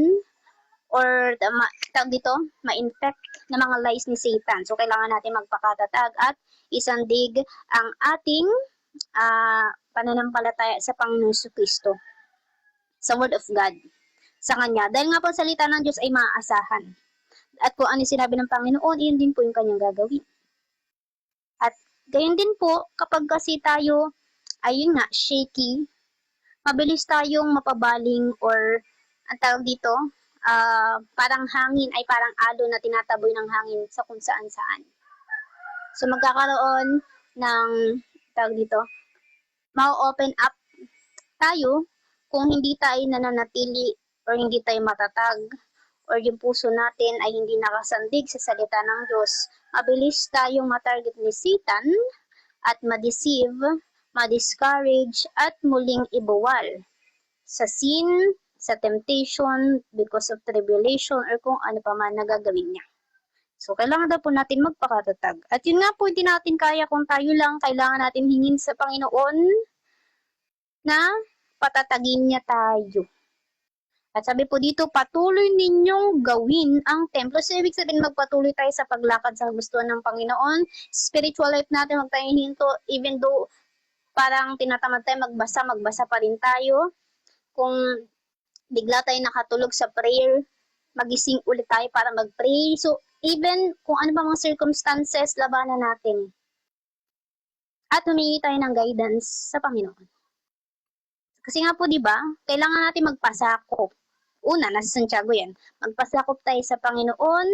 or tawag dito, ma-infect ng mga lies ni Satan. So, kailangan natin magpakatatag at isandig ang ating pananampalataya sa Panginoon Jesucristo, sa Word of God, sa Kanya. Dahil nga po, salita ng Diyos ay maaasahan. At kung ano sinabi ng Panginoon, yun din po yung Kanyang gagawin. At gayon din po, kapag kasi tayo, ayun nga, shaky, mabilis tayong mapabaling or, ang tawag dito, parang hangin ay parang alo na tinataboy ng hangin sa kung saan-saan. So, magkakaroon ng, tawag dito, ma-open up tayo kung hindi tayo nananatili or hindi tayo matatag or yung puso natin ay hindi nakasandig sa salita ng Diyos. Mabilis tayong matarget ni Satan at ma-deceive, ma-discourage at muling ibuwal sa sin, sa temptation, because of tribulation, or kung ano pa man nagagawin niya. So, kailangan daw po natin magpakatatag. At yun nga po, hindi natin kaya kung tayo lang, kailangan natin hingin sa Panginoon na patatagin niya tayo. At sabi po dito, patuloy ninyong gawin ang templo. So, ibig sabihin, magpatuloy tayo sa paglakad sa gustuhan ng Panginoon. Spiritual life natin, huwag tayong hinto. Even though parang tinatamad tayo magbasa pa rin tayo. Kung bigla tayo nakatulog sa prayer, magising ulit tayo para mag-pray. So, even kung ano pa mga circumstances, labanan natin. At humingi tayo ng guidance sa Panginoon. Kasi nga po, di ba, kailangan natin magpasakop. Una, nasa Santiago yan. Magpasakop tayo sa Panginoon.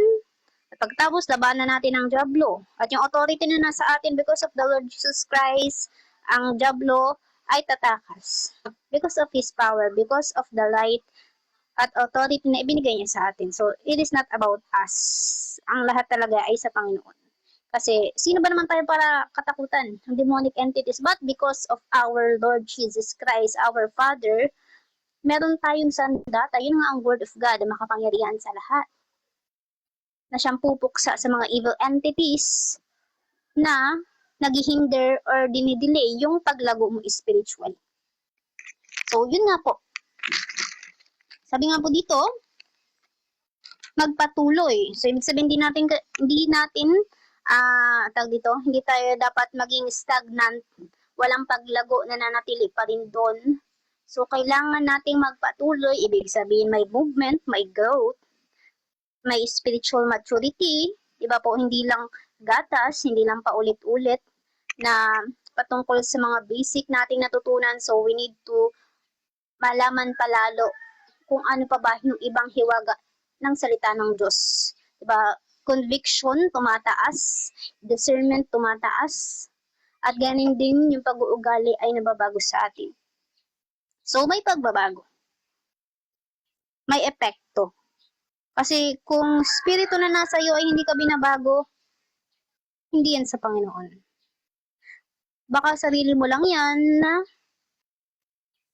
At pagtapos, labanan natin ang Diablo. At yung authority na nasa atin because of the Lord Jesus Christ, ang Diablo ay tatakas. Because of His power, because of the light at authority na ibinigay niya sa atin. So, it is not about us. Ang lahat talaga ay sa Panginoon. Kasi, sino ba naman tayo para katakutan ng demonic entities? But because of our Lord Jesus Christ, our Father, meron tayong sandata, yun nga ang Word of God, ang makapangyarihan sa lahat. Na siyang pupuksa sa mga evil entities na naghihinder or dinidelay yung paglago mo spiritually. So, yun nga po. Sabi nga po dito, magpatuloy. So, ibig sabihin, hindi tayo dapat maging stagnant, walang paglago na nanatili pa rin doon. So, kailangan nating magpatuloy, ibig sabihin may movement, may growth, may spiritual maturity, diba po, hindi lang gatas, hindi lang paulit-ulit na patungkol sa mga basic nating natutunan. So, we need to malaman palalo kung ano pa ba yung ibang hiwaga ng salita ng Diyos. Diba? Conviction, tumataas, discernment, tumataas, at ganin din yung pag-uugali ay nababago sa atin. So, may pagbabago. May epekto. Kasi kung spirito na nasa iyo ay hindi ka binabago, hindi yan sa Panginoon. Baka sarili mo lang yan na,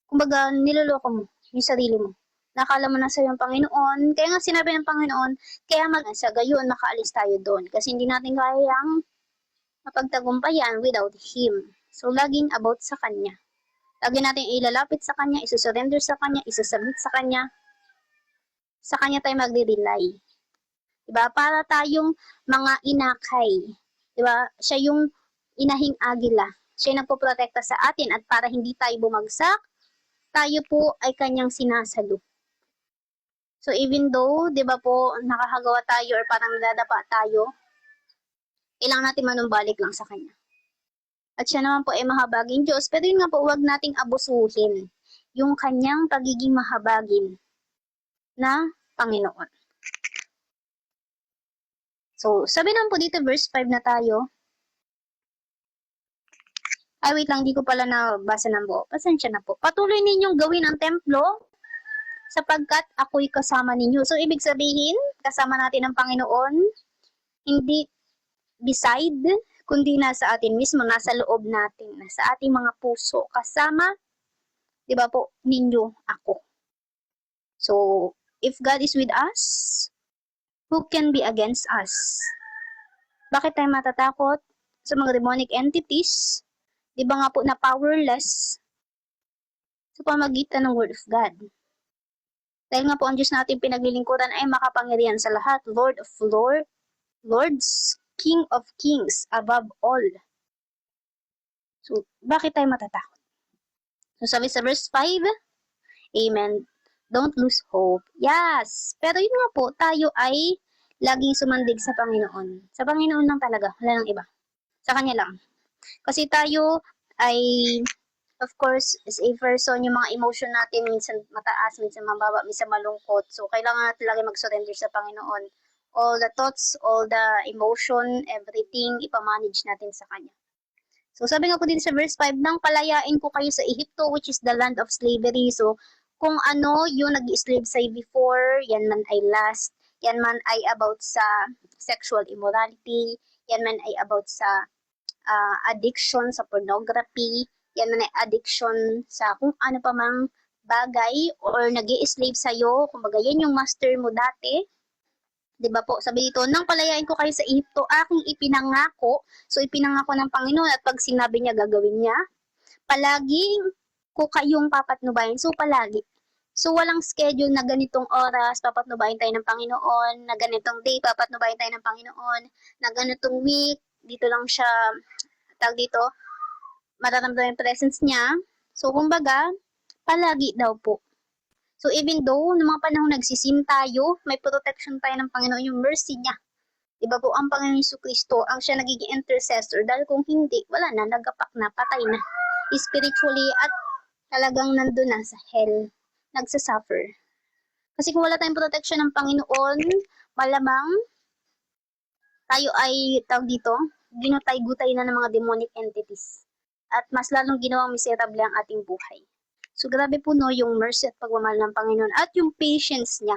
kumbaga, niloloko mo yung sarili mo. Nakala mo na sa yung Panginoon. Kaya nga sinabi ng Panginoon, kaya sa gayon makaalis tayo doon. Kasi hindi natin kayang mapagtagumpayan without Him. So, laging about sa Kanya. Lagi natin ilalapit sa Kanya, isusurrender sa Kanya, isusubmit sa Kanya. Sa Kanya tayo magre-rely. Diba? Para tayong mga inakay. Diba? Siya yung inahing agila. Siya yung nagpoprotekta sa atin at para hindi tayo bumagsak, tayo po ay Kanyang sinasalo. So even though, diba po, nakakagawa tayo or parang nadadapa tayo, kailangan natin manumbalik lang sa Kanya. At siya naman po ay mahabagin Diyos. Pero yun nga po, huwag nating abusuhin yung Kanyang pagiging mahabagin na Panginoon. So, sabi naman po dito, verse 5 na tayo. Ay, wait lang, di ko pala nabasa ng buo. Pasensya na po. Patuloy ninyong gawin ang templo sapagkat ako'y kasama ninyo. So, ibig sabihin, kasama natin ang Panginoon, hindi beside, kundi nasa atin mismo, nasa loob natin, nasa ating mga puso, kasama, di ba po, ninyo, ako. So, if God is with us, who can be against us? Bakit tayo matatakot sa mga demonic entities? Di ba nga po na powerless sa pamagitan ng Word of God? Dahil nga po ang Diyos natin pinaglilingkuran ay makapangyarihan sa lahat, Lord of Lords, King of Kings, above all. So, bakit tayo matatakot? So, sabi sa verse 5, Amen. Don't lose hope. Yes. Pero yun nga po, tayo ay laging sumandig sa Panginoon. Sa Panginoon lang talaga. Wala nang iba. Sa Kanya lang. Kasi tayo ay, of course, as a person, yung mga emotion natin, minsan mataas, minsan mababa, minsan malungkot. So, kailangan natin lagi mag-surrender sa Panginoon. All the thoughts, all the emotion, everything, ipamanage natin sa Kanya. So, sabi nga po din sa verse 5, nang palayain ko kayo sa Egypto, which is the land of slavery. So, kung ano yung nag-slave sa'yo before, yan man ay lust, yan man ay about sa sexual immorality, yan man ay about sa addiction sa pornography, yan man ay addiction sa kung ano pa mang bagay or nag-i-slave sa'yo, kumbaga yan yung master mo dati. Diba po, sabi dito, nang palayain ko kayo sa Egypto, aking ipinangako. So, ipinangako ng Panginoon at pag sinabi niya, gagawin niya. Palaging ko kayong papatnubayan. So, palagi. So, walang schedule na ganitong oras, papatnubayan tayo ng Panginoon, na ganitong day, papatnubayan tayo ng Panginoon, na ganitong week, dito lang siya, tawag dito, mararamdaman yung presence niya. So, kumbaga, palagi daw po. So, even though, noong mga panahon nagsisim tayo, may protection tayo ng Panginoon, yung mercy niya. Diba po, ang Panginoon Yesu Kristo, ang siya nagiging intercessor, dahil kung hindi, wala na, nagapak na, patay na. Spiritually, at talagang nandun na sa hell, nagsasuffer. Kasi kung wala tayong protection ng Panginoon, malamang tayo ay, tawag dito, ginutay-gutay na ng mga demonic entities. At mas lalong ginawang miserable ang ating buhay. So grabe po no, yung mercy at pagmamahal ng Panginoon at yung patience niya.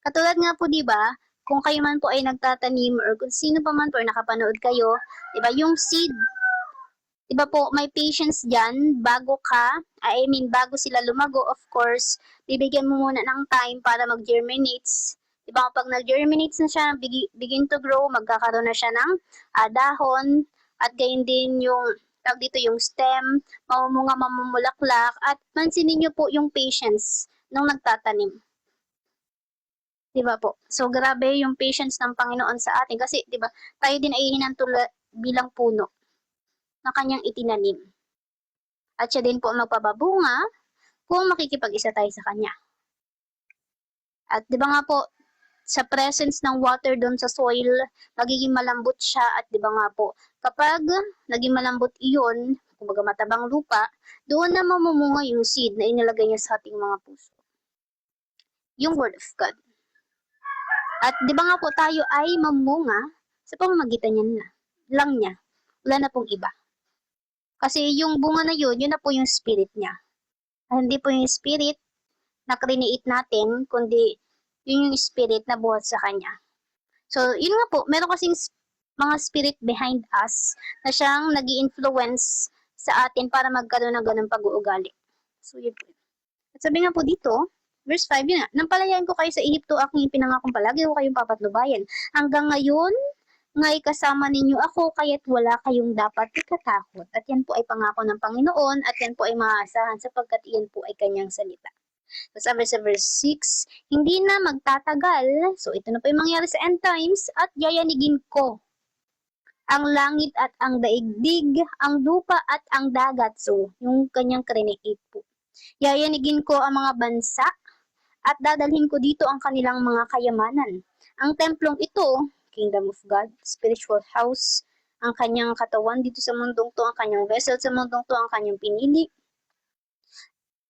Katulad nga po, di ba, kung kayo man po ay nagtatanim or kung sino pa man po ay nakapanood kayo, di ba, yung seed, diba po, may patience dyan, bago bago sila lumago, of course, bibigyan mo muna ng time para mag-germinates. Diba, kapag nag-germinates na siya, begin to grow, magkakaroon na siya ng dahon, at gayon din yung, tawag dito, yung stem, mamumunga, mamumulaklak, at mansinin nyo po yung patience nung nagtatanim. Diba po? So, grabe yung patience ng Panginoon sa atin, kasi, diba, tayo din ay hinantula bilang puno na kanyang itinanim. At siya din po ang magpapabunga kung makikipag-isa tayo sa kanya. At di ba nga po, sa presence ng water doon sa soil, magiging malambot siya at di ba nga po, kapag naging malambot iyon, kumbaga matabang lupa, doon na mamumunga yung seed na inilagay niya sa ating mga puso. Yung Word of God. At di ba nga po tayo ay mamunga sa pamamagitan lang niya. Wala na pong iba. Kasi yung bunga na yun na po yung spirit niya. Hindi po yung spirit na create natin, kundi yun yung spirit na buhat sa kanya. So, yun nga po, meron kasing mga spirit behind us na siyang nag-i-influence sa atin para magkaroon ng ganung pag-uugali. So, yun po. At sabi nga po dito, verse 5, yun nga, nampalayan ko kayo sa Ehipto, aking ipinangakong palagi ko kayong papatnubayan. Hanggang ngayon, ngay kasama ninyo ako, kaya't wala kayong dapat ikatakot. At yan po ay pangako ng Panginoon, at yan po ay maaasahan sapagkat yan po ay kanyang salita. So sabi sa verse 6, hindi na magtatagal, so ito na po yung mangyari sa end times, at yayanigin ko ang langit at ang daigdig, ang lupa at ang dagat. So, yung kanyang create po. Yayanigin ko ang mga bansa, at dadalhin ko dito ang kanilang mga kayamanan. Ang templong ito, Kingdom of God, spiritual house, ang kanyang katawan dito sa mundong to, ang kanyang vessel sa mundong to, ang kanyang pinili.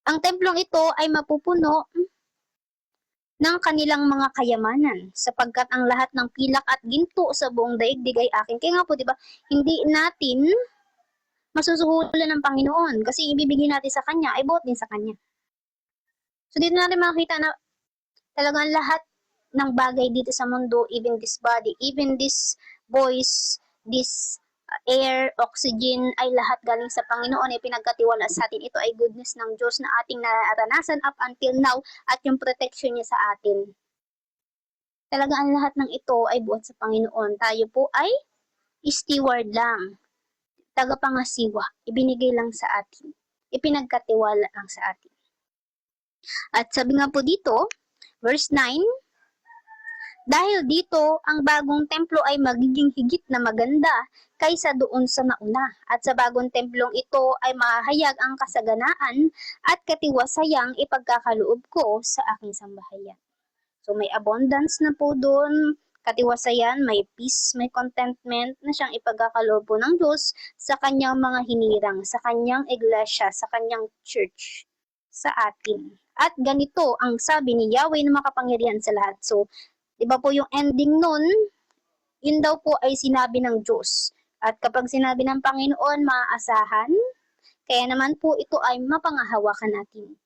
Ang templong ito ay mapupuno ng kanilang mga kayamanan, sapagkat ang lahat ng pilak at ginto sa buong daigdig ay akin. Kaya nga po, di ba, hindi natin masusuhulan ng Panginoon kasi ibibigay natin sa Kanya ay buot din sa Kanya. So dito natin makikita na talagang lahat ng bagay dito sa mundo, even this body, even this voice, this air, oxygen, ay lahat galing sa Panginoon ay pinagkatiwala sa atin. Ito ay goodness ng Diyos na ating naranasan up until now at yung protection niya sa atin. Talaga ang lahat ng ito ay buhat sa Panginoon. Tayo po ay steward lang. Tagapangasiwa. Ibinigay lang sa atin. Ipinagkatiwala lang sa atin. At sabi nga po dito, verse 9, dahil dito, ang bagong templo ay magiging higit na maganda kaysa doon sa nauna. At sa bagong templong ito ay mahayag ang kasaganaan at katiwasayang ipagkakaloob ko sa aking sambahayan. So may abundance na po doon, katiwasayan, may peace, may contentment na siyang ipagkakaloob po ng Diyos sa kanyang mga hinirang, sa kanyang iglesia, sa kanyang church, sa atin. At ganito ang sabi ni Yahweh na makapangyarihan sa lahat. So, diba po yung ending nun, yun daw po ay sinabi ng Diyos. At kapag sinabi ng Panginoon, maaasahan, kaya naman po ito ay mapangahawakan natin.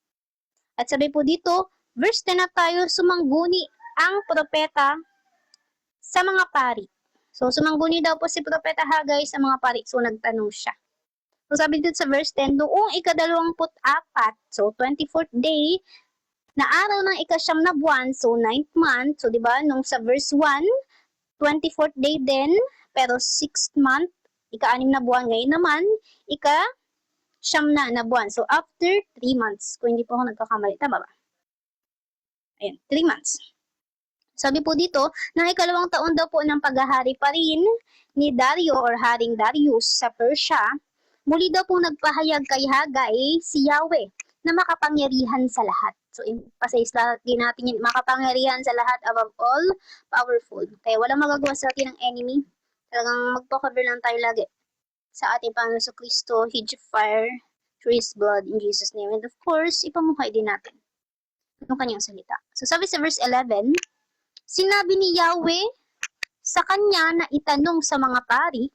At sabi po dito, verse 10 na tayo, sumangguni ang propeta sa mga pari. So, sumangguni daw po si propeta Hagay sa mga pari. So, nagtanong siya. So, sabi dito sa verse 10, noong ika-24, so 24th day, na araw ng ika-9 na buwan, so 9th month, so diba, nung sa verse 1, 24th day din, pero 6th month, ika-6 na buwan, ngayon naman, ika-9 na buwan. So after 3 months, kung hindi po ako nagkakamali, tama ba? Ayan, 3 months. Sabi po dito, ng ikalawang taon daw po ng paghahari pa rin ni Dario or Haring Darius sa Persia, muli daw pong nagpahayag kay Hagay si Yahweh na makapangyarihan sa lahat. So, emphasize din natin yun, makapangyarihan sa lahat, above all, powerful. Kaya walang magagawa sa atin ng enemy. Talagang magpo-cover lang tayo lagi sa ating Panginoon Kristo, hedge of fire, through His blood, in Jesus' name. And of course, ipamuhay din natin yung kanyang salita. So, sabi sa verse 11, sinabi ni Yahweh sa kanya na itanong sa mga pari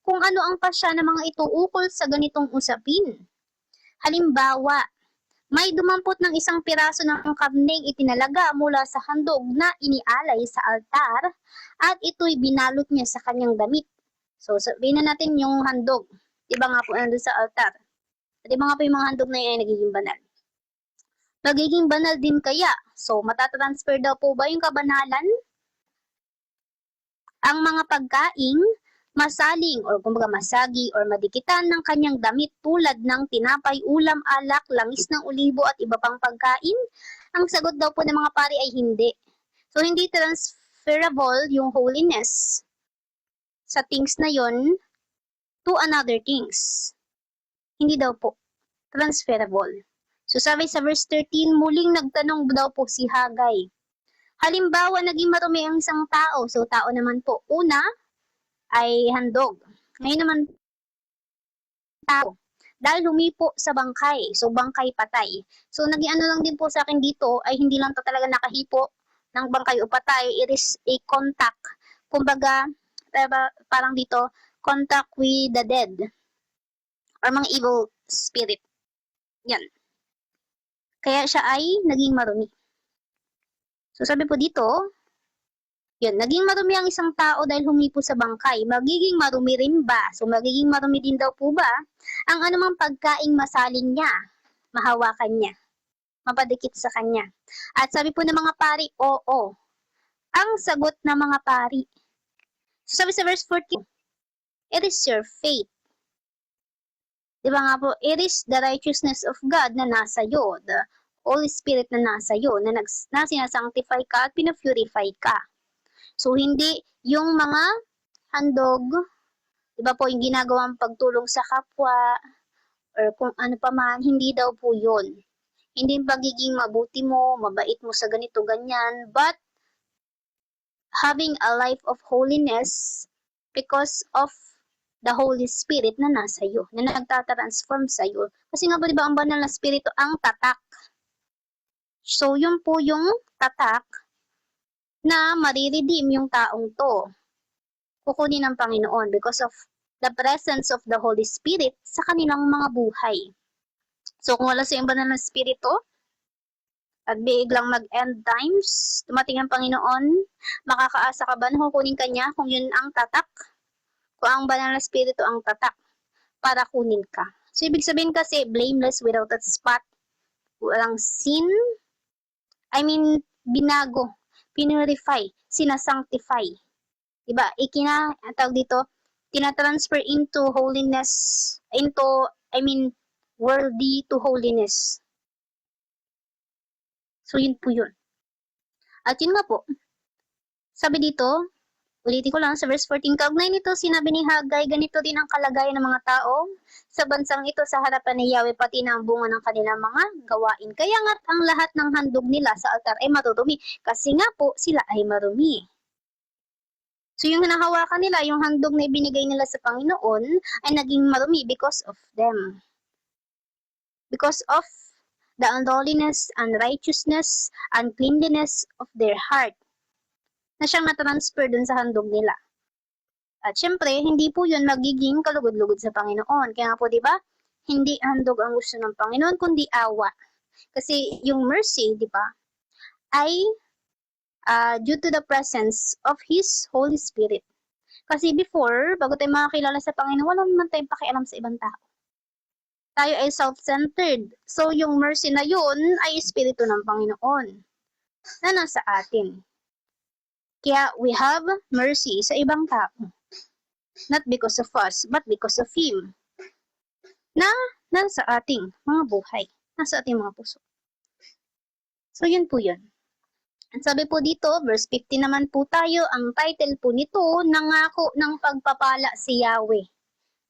kung ano ang pasya ng mga ito ukol sa ganitong usapin. Halimbawa, may dumampot ng isang piraso ng karneng itinalaga mula sa handog na inialay sa altar at ito'y binalot niya sa kanyang damit. So, sabihin na natin yung handog. Diba nga po nandun sa altar? Diba nga po yung mga handog na yun ay nagiging banal? Magiging banal din kaya? So, matatransfer daw po ba yung kabanalan? Ang mga pagkaing masaling or kumbaga masagi or madikitan ng kanyang damit tulad ng tinapay, ulam, alak, langis ng olibo at iba pang pagkain? Ang sagot daw po ng mga pari ay hindi. So, hindi transferable yung holiness sa things na yon to another things. Hindi daw po transferable. So, sabi sa verse 13, muling nagtanong daw po si Hagay. Halimbawa, naging marumi ang isang tao. So, tao naman po. Una ay handog. Ngayon naman, tao. Dahil humipo sa bangkay. So, bangkay patay. So, naging ano lang din po sa akin dito ay hindi lang to talaga nakahipo ng bangkay o patay. It is a contact. Kumbaga, parang dito, contact with the dead. Or mga evil spirit. Yan. Kaya siya ay naging marumi. So, sabi po dito, yun, naging marumi ang isang tao dahil humipo sa bangkay. Magiging marumi rin ba? So, magiging marumi din daw po ba ang anumang pagkaing masaling niya, mahawakan niya, mapadikit sa kanya? At sabi po ng mga pari, oo. Ang sagot ng mga pari. So, sabi sa verse 14, it is your faith. Diba nga po, it is the righteousness of God na nasa iyo, the Holy Spirit na nasa iyo, na sinasanctify ka at pinapurify ka. So, hindi yung mga handog, diba po, yung ginagawang pagtulong sa kapwa, or kung ano pa man, hindi daw po yun. Hindi yung pagiging mabuti mo, mabait mo sa ganito, ganyan, but having a life of holiness because of the Holy Spirit na nasa iyo, na nagtatransform sa iyo. Kasi nga po, diba, ang banal na spirito ang tatak. So, yun po yung tatak na mariredeem yung taong to. Kukunin ng Panginoon because of the presence of the Holy Spirit sa kanilang mga buhay. So, kung wala sa banal na spirito, at biglang mag-end times, dumating ang Panginoon, makakaasa ka ba na kukunin ka niya kung yun ang tatak? Kung ang banal na spirito ang tatak para kunin ka. So, ibig sabihin kasi, blameless without a spot, walang sin, binago, pinurify, sinasanctify. Diba? Tawag dito, tinatransfer into holiness, worthy to holiness. So, yun po yun. At yun nga po, sabi dito, ulitin ko lang sa verse 14, kaugnay nito, sinabi ni Hagay, ganito din ang kalagayan ng mga tao sa bansang ito sa harapan ni Yahweh, pati na ang bunga ng kanilang mga gawain. Kaya nga't ang lahat ng handog nila sa altar ay marurumi, kasi nga po sila ay marumi. So yung hinahawakan nila, yung handog na ibinigay nila sa Panginoon, ay naging marumi because of them. Because of the unholiness, unrighteousness, uncleanliness of their heart, na siyang na-transfer dun sa handog nila. At syempre, hindi po yun magiging kalugod-lugod sa Panginoon. Kaya nga po, di ba? Hindi handog ang gusto ng Panginoon, kundi awa. Kasi yung mercy, di ba, ay due to the presence of His Holy Spirit. Kasi before, bago tayo makakilala sa Panginoon, wala naman tayong pakialam sa ibang tao. Tayo ay self-centered. So, yung mercy na yun ay Espiritu ng Panginoon na nasa atin. Kaya we have mercy sa ibang tao. Not because of us, but because of Him. Na nasa ating mga buhay. Nasa ating mga puso. So, yun po yun. Ang sabi po dito, verse 15 naman po tayo, ang title po nito, nangako ng pagpapala si Yahweh.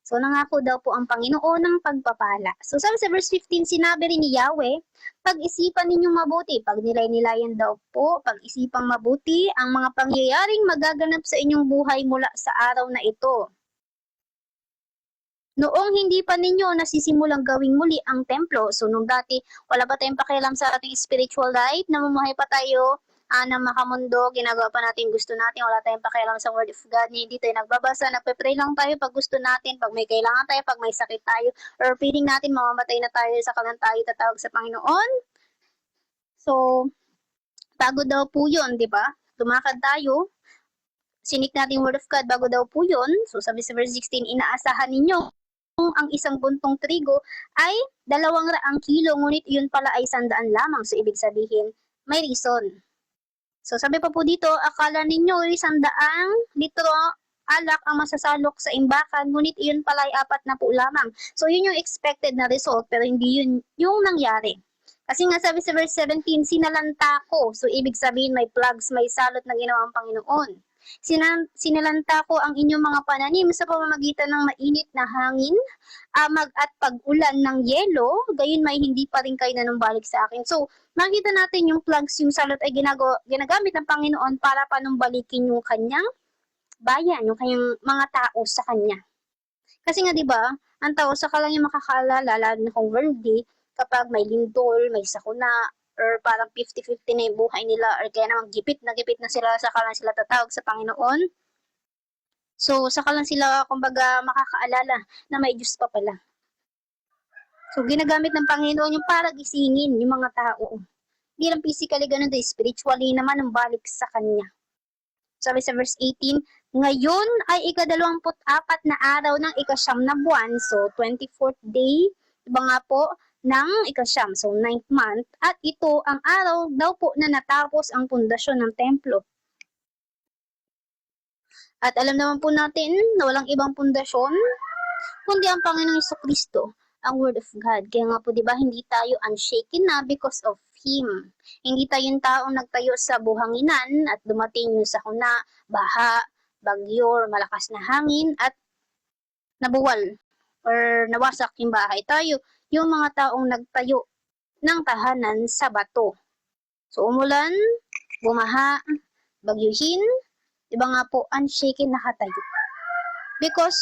So, nangako daw po ang Panginoon ng pagpapala. So, sabi sa verse 15, sinabi rin ni Yahweh, pag-isipan ninyong mabuti, pag nilay-nilayan daw po, pag-isipang mabuti, ang mga pangyayaring magaganap sa inyong buhay mula sa araw na ito. Noong hindi pa ninyo nasisimulang gawing muli ang templo, so nung dati wala pa tayong pakialam sa ating spiritual life, namumuhay pa tayo na makamundo, ginagawa pa natin gusto natin, wala tayong pakialam sa Word of God, hindi tayo nagbabasa, nagpe-pray lang tayo pag gusto natin, pag may kailangan tayo, pag may sakit tayo, or feeling natin mamamatay na tayo, saka lang tayo tatawag sa Panginoon. So, bago daw po yun, di ba? Tumakad tayo, sinik natin Word of God, bago daw po yun, so sabi sa verse 16, inaasahan ninyo ang isang buntong trigo ay 200 kilo, ngunit yun pala ay 100 lamang. So, ibig sabihin, may reason. So, sabi pa po dito, akala ninyo 100 litro alak ang masasalok sa imbakan, ngunit yun pala ay 4 na po lamang. So, yun yung expected na result, pero hindi yun yung nangyari. Kasi nga sabi sa verse 17, sinalanta ko. So, ibig sabihin may plugs, may salot na ginawa ang Panginoon. Sinalanta ko ang inyong mga pananim sa pamamagitan ng mainit na hangin, amag at pag-ulan ng yelo, gayon may hindi pa rin kayo nanumbalik sa akin. So, makita natin yung plugs, yung salot ay ginagamit ng Panginoon para panumbalikin yung kanyang bayan, yung kanyang mga tao sa kanya. Kasi nga 'di ba, ang tao saka lang yung makakaalala, lalo na kung worldly, kapag may lindol, may sakuna, or parang 50-50 na yung buhay nila, or kaya naman gipit na sila, saka lang sila tatawag sa Panginoon. So, saka lang sila, kumbaga, makakaalala na may Diyos pa pala. So, ginagamit ng Panginoon yung para gisingin yung mga tao. Hindi lang physically ganun, spiritually naman ang balik sa Kanya. Sabi sa verse 18, ngayon ay ika-24 na araw ng ika-9 na buwan, so 24th day, iba nga po, ng ika-9, so 9th month, at ito ang araw daw po na natapos ang pundasyon ng templo. At alam naman po natin na walang ibang pundasyon, kundi ang Panginoong Jesucristo, ang Word of God. Kaya nga po, di ba, hindi tayo unshaken na because of Him. Hindi tayo yung taong nagtayo sa buhanginan at dumating yung sakuna, baha, bagyo, malakas na hangin at nabuwal or nawasak yung bahay. Tayo, yung mga taong nagtayo ng tahanan sa bato. So, umulan, bumaha, bagyuhin, iba nga po, unshaken nakatayo. Because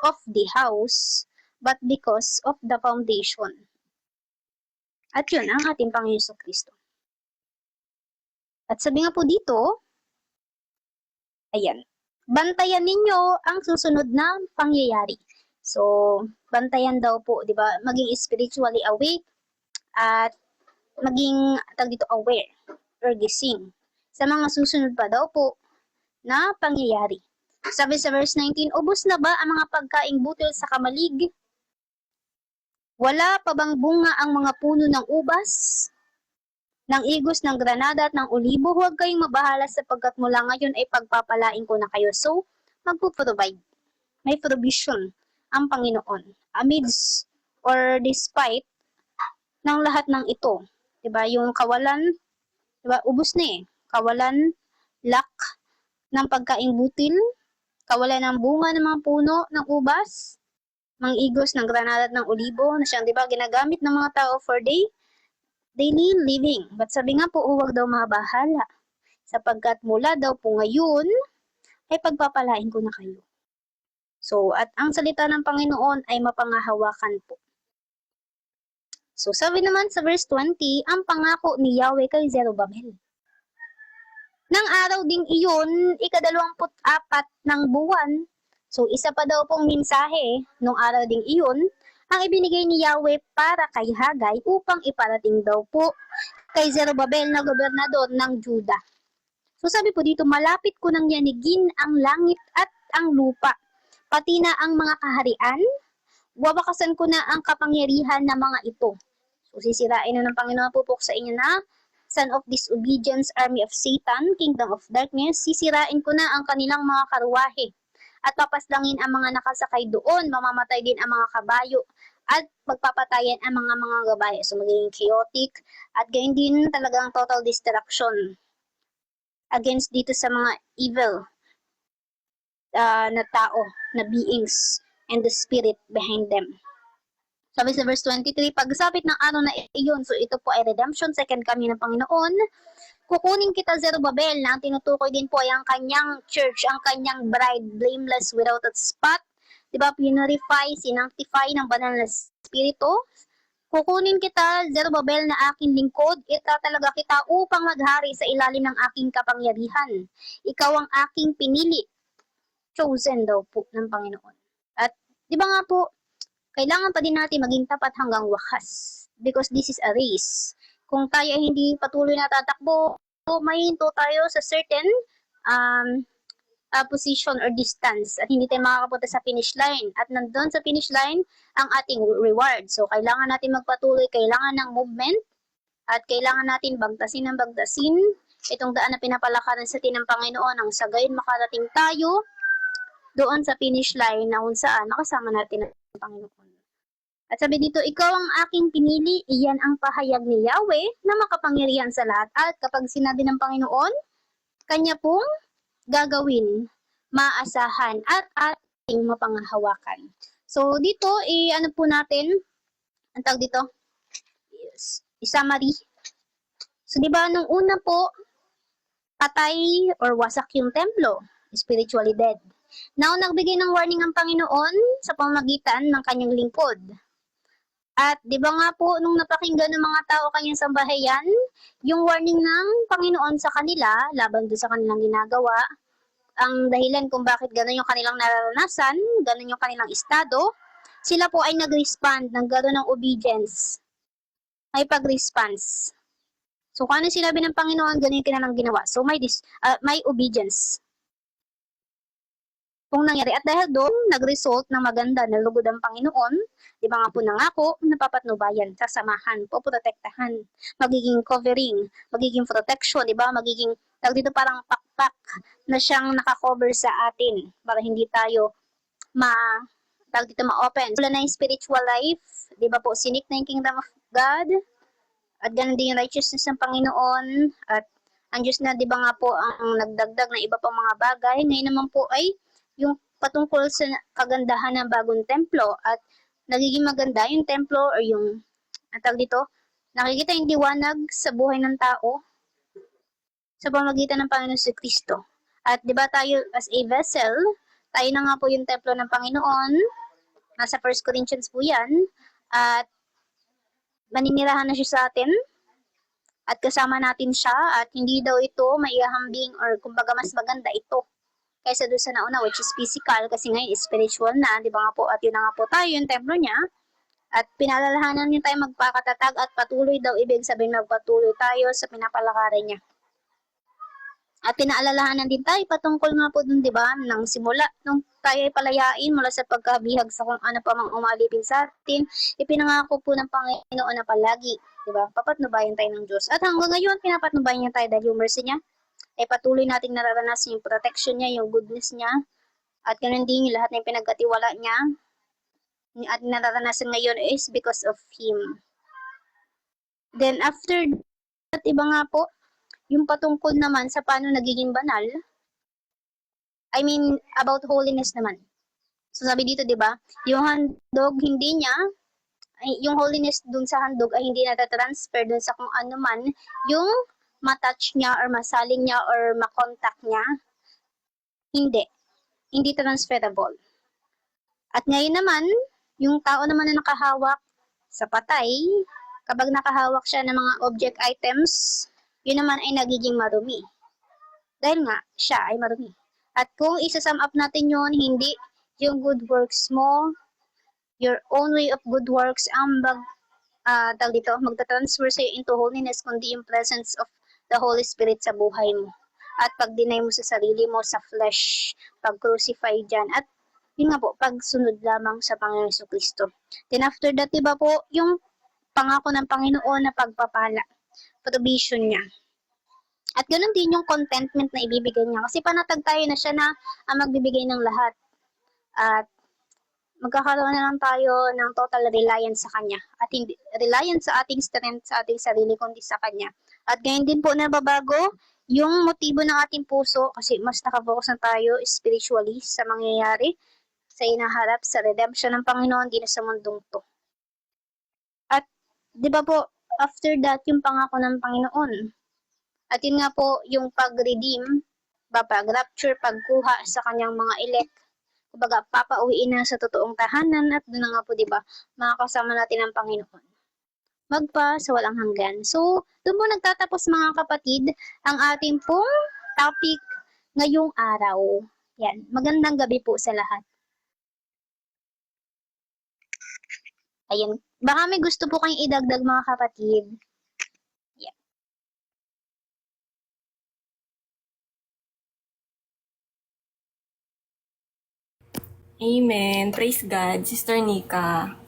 of the house, but because of the foundation. At yun ang ating Panginoon Jesucristo. At sabi nga po dito, ayan, bantayan ninyo ang susunod na pangyayari. So, bantayan daw po, di ba? Maging spiritually awake at maging dito aware or gising sa mga susunod pa daw po na pangyayari. Sabi sa verse 19, ubos na ba ang mga pagkaing butil sa kamalig? Wala pa bang bunga ang mga puno ng ubas, ng igos, ng granada at ng olibo? Huwag kayong mabahala sapagkat mula ngayon ay pagpapalain ko na kayo. So, magpo-provide. May provision ang Panginoon amidst or despite ng lahat ng ito. Diba? Yung kawalan, diba? Ubos na eh. Kawalan, lack ng pagkaing butil, kawalan ng bunga ng mga puno ng ubas, mga igos ng granada at ng olibo na siyang, di ba, ginagamit ng mga tao for daily living. But sabi nga po, huwag daw mabahala sapagkat mula daw po ngayon ay pagpapalain ko na kayo. So, at ang salita ng Panginoon ay mapangahawakan po. So, sabi naman sa verse 20, ang pangako ni Yahweh kay Zerubbabel. Nang araw ding iyon, ika-24 ng buwan, so isa pa daw pong mensahe nung araw ding iyon, ang ibinigay ni Yahweh para kay Hagay upang iparating daw po kay Zerubbabel na gobernador ng Juda. So sabi po dito, malapit ko nang yanigin ang langit at ang lupa, pati na ang mga kaharian, wawakasan ko na ang kapangyarihan ng mga ito. So sisirain na ng Panginoon pupok sa inyo na son of disobedience, army of Satan, kingdom of darkness, sisirain ko na ang kanilang mga karuwahe at papaslangin ang mga nakasakay doon, mamamatay din ang mga kabayo at pagpapatayan ang mga gabayo. So magiging chaotic at gayon din talagang total destruction against dito sa mga evil na tao, na beings, and the spirit behind them. Sabi sa verse 23, pagsapit ng araw na iyon, so ito po ay redemption, second coming ng Panginoon, kukunin kita Zerubbabel na ang tinutukoy din po ay ang kanyang church, ang kanyang bride, blameless, without a spot, diba, purify, sinanctify ng banal na spirito. Kukunin kita, Zerubbabel, na aking lingkod, itatalaga kita upang maghari sa ilalim ng aking kapangyarihan. Ikaw ang aking pinili, chosen daw po ng Panginoon. At di ba nga po, kailangan pa din natin maging tapat hanggang wakas. Because this is a race. Kung tayo hindi patuloy na tatakbo, mahinto tayo sa certain position or distance at hindi tayo makakapunta sa finish line. At nandun sa finish line, ang ating reward. So, kailangan natin magpatuloy, kailangan ng movement, at kailangan natin bagtasin ng bagtasin itong daan na pinapalakaran sa atin ng Panginoon nang sa gayon makarating tayo doon sa finish line na kung saan nakasama natin ang Panginoon. At sabi dito, ikaw ang aking pinili, iyan ang pahayag ni Yahweh na makapangyarihan sa lahat. At kapag sinabi ng Panginoon, kanya pong gagawin, maasahan, at ating mapanghahawakan. So, dito, ano po natin, ang tawag dito, summary. So, di ba, nung una po, patay or wasak yung templo, spiritually dead. Now, nagbigay ng warning ang Panginoon sa pamamagitan ng kanyang lingkod. At di ba nga po, nung napakinggan ng mga tao kanyang sambahayan, yung warning ng Panginoon sa kanila, laban doon sa kanilang ginagawa, ang dahilan kung bakit gano'n yung kanilang nararanasan, gano'n yung kanilang estado, sila po ay nag-respond ng gano'n ng obedience. May pag-response. So, kung ano sinabi ng Panginoon, gano'n yung kanilang ginawa. So, may obedience. Kung nangyari. At dahil doon, nag-result ng maganda na lugod ang Panginoon, di ba nga po nangako, napapatnubayan, sasamahan, poprotektahan, magiging covering, magiging protection, di ba? Magiging, tawag dito parang pakpak na siyang nakakover sa atin para hindi tayo tawag dito ma-open. Wala na yung spiritual life, di ba po, sinik na yung kingdom of God, at ganun din yung righteousness ng Panginoon, at ang Diyos na, di ba nga po, ang nagdagdag na iba pang mga bagay, ngayon naman po ay yung patungkol sa kagandahan ng bagong templo at nagiging maganda yung templo or yung tawag dito, nakikita yung liwanag sa buhay ng tao sa pamamagitan ng Panginoon si Kristo. At di ba tayo as a vessel, tayo na nga po yung templo ng Panginoon, nasa 1 Corinthians po yan, at maninirahan na siya sa atin, at kasama natin siya, at hindi daw ito maihahambing or kumbaga mas maganda ito kaysa doon sa nauna, which is physical, kasi ngayon is spiritual na, di ba nga po, at yun na nga po tayo, yung templo niya, at pinalalahanan niya tayo magpakatatag at patuloy daw, ibig sabihin magpatuloy tayo sa pinapalakaran niya. At pinaalalahanan din tayo patungkol nga po dun, di ba, nang simula, nung tayo ay palayain mula sa pagkabihag sa kung ano pa mang umalipin sa atin, ipinangako po ng Panginoon na palagi, di ba, papatnubayan tayo ng Diyos. At hanggang ngayon, pinapatnubayan niya tayo dahil yung mercy niya, ay patuloy nating nararanasan yung protection niya, yung goodness niya, at ganun din yung lahat na yung pinagkatiwala niya, at nararanasan ngayon is because of Him. Then after that, iba nga po, yung patungkol naman sa paano nagiging banal, I mean, about holiness naman. So sabi dito, di ba, yung handog, hindi niya, yung holiness dun sa handog ay hindi natatransfer dun sa kung ano man, yung matouch niya or masaling niya or makontak niya, hindi transferable. At ngayon naman, yung tao naman na nakahawak sa patay, kapag nakahawak siya ng mga object items, yun naman ay nagiging marumi. Dahil nga, siya ay marumi. At kung isa-sum up natin yun, hindi yung good works mo, your own way of good works, ang magta-transfer sa'yo into holiness, kundi yung presence of the Holy Spirit sa buhay mo. At pag-deny mo sa sarili mo, sa flesh, pag-crucify dyan. At yun nga po, pagsunod lamang sa Panginoon Jesucristo. Then after that, diba po, yung pangako ng Panginoon na pagpapala, provision niya. At ganoon din yung contentment na ibibigay niya. Kasi panatag tayo na siya na ang magbibigay ng lahat. At magkakaroon na lang tayo ng total reliance sa Kanya. At hindi reliance sa ating strength, sa ating sarili, kundi sa Kanya. At ngayon din po nababago yung motibo ng ating puso, kasi mas nakafocus na tayo spiritually sa mangyayari, sa inaharap, sa redemption ng Panginoon, di na sa mundong to. At, di ba po, after that, yung pangako ng Panginoon. At yun nga po, yung pag-redeem, pag-rapture, pagkuha sa kanyang mga elect, kumbaga, papauwiin na sa totoong tahanan at doon na nga po, di ba, makakasama natin ang Panginoon. Magpa sa walang hanggan. So, doon po nagtatapos mga kapatid ang ating pong topic ngayong araw. Yan. Magandang gabi po sa lahat. Ayan. Baka may gusto po kayong idagdag mga kapatid. Yan. Amen. Praise God, Sister Nika.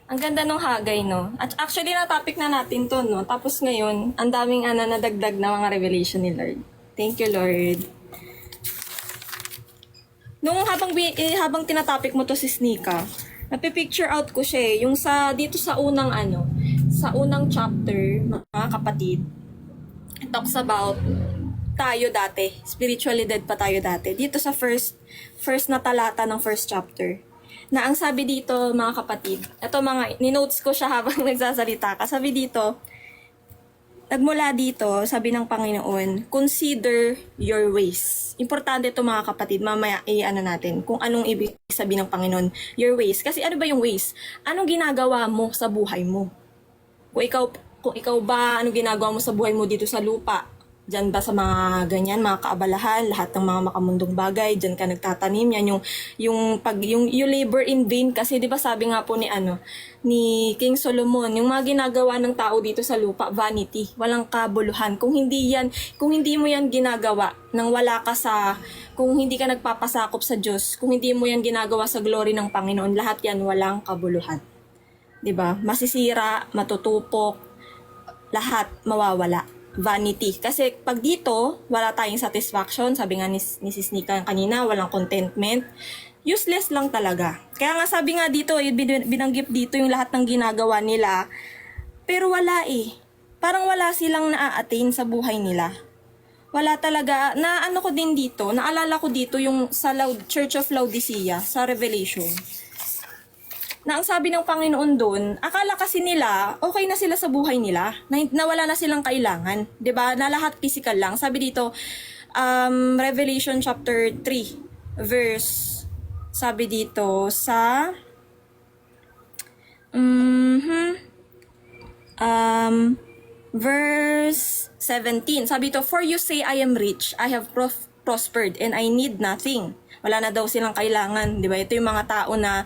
Ang ganda nung Hagay, no? At actually, na-topic na natin to, no? Tapos ngayon, ang daming nadagdag na mga revelation ni Lord. Thank you, Lord. Nung habang tinatopic mo to, Sis Nika, napipicture out ko siya yung dito sa unang sa unang chapter, mga kapatid. It talks about tayo dati, spiritually dead pa tayo dati. Dito sa first na talata ng first chapter. Na ang sabi dito, mga kapatid, ito ninotes ko siya habang nagsasalita ka. Sabi dito, nagmula dito, sabi ng Panginoon, consider your ways. Importante ito mga kapatid, mamaya natin kung anong ibig sabihin ng Panginoon, your ways. Kasi ano ba yung ways? Anong ginagawa mo sa buhay mo? Kung ikaw ba, anong ginagawa mo sa buhay mo dito sa lupa? Diyan ba sa mga ganyan, mga kaabalahan, lahat ng mga makamundong bagay, diyan ka nagtatanim, yan yung labor in vain kasi 'di ba sabi nga po ni King Solomon, yung mga ginagawa ng tao dito sa lupa, vanity, walang kabuluhan. Kung hindi mo yan ginagawa nang kung hindi ka nagpapasakop sa Diyos, kung hindi mo yan ginagawa sa glory ng Panginoon, lahat yan walang kabuluhan. 'Di ba? Masisira, matutupok, lahat mawawala. Vanity. Kasi pag dito, wala tayong satisfaction, sabi nga ni Sis Nika kanina, walang contentment, useless lang talaga. Kaya nga sabi nga dito, binanggit dito yung lahat ng ginagawa nila, pero wala Parang wala silang naa-attain sa buhay nila. Wala talaga. Ko din dito, naalala ko dito yung sa Church of Laodicea, sa Revelation. Na ang sabi ng Panginoon doon, akala kasi nila, okay na sila sa buhay nila, na wala na silang kailangan. 'Di ba? Na lahat physical lang. Sabi dito, Revelation chapter 3, sabi dito sa, verse 17. Sabi dito, for you say, I am rich, I have prospered, and I need nothing. Wala na daw silang kailangan. 'Di ba? Ito yung mga tao na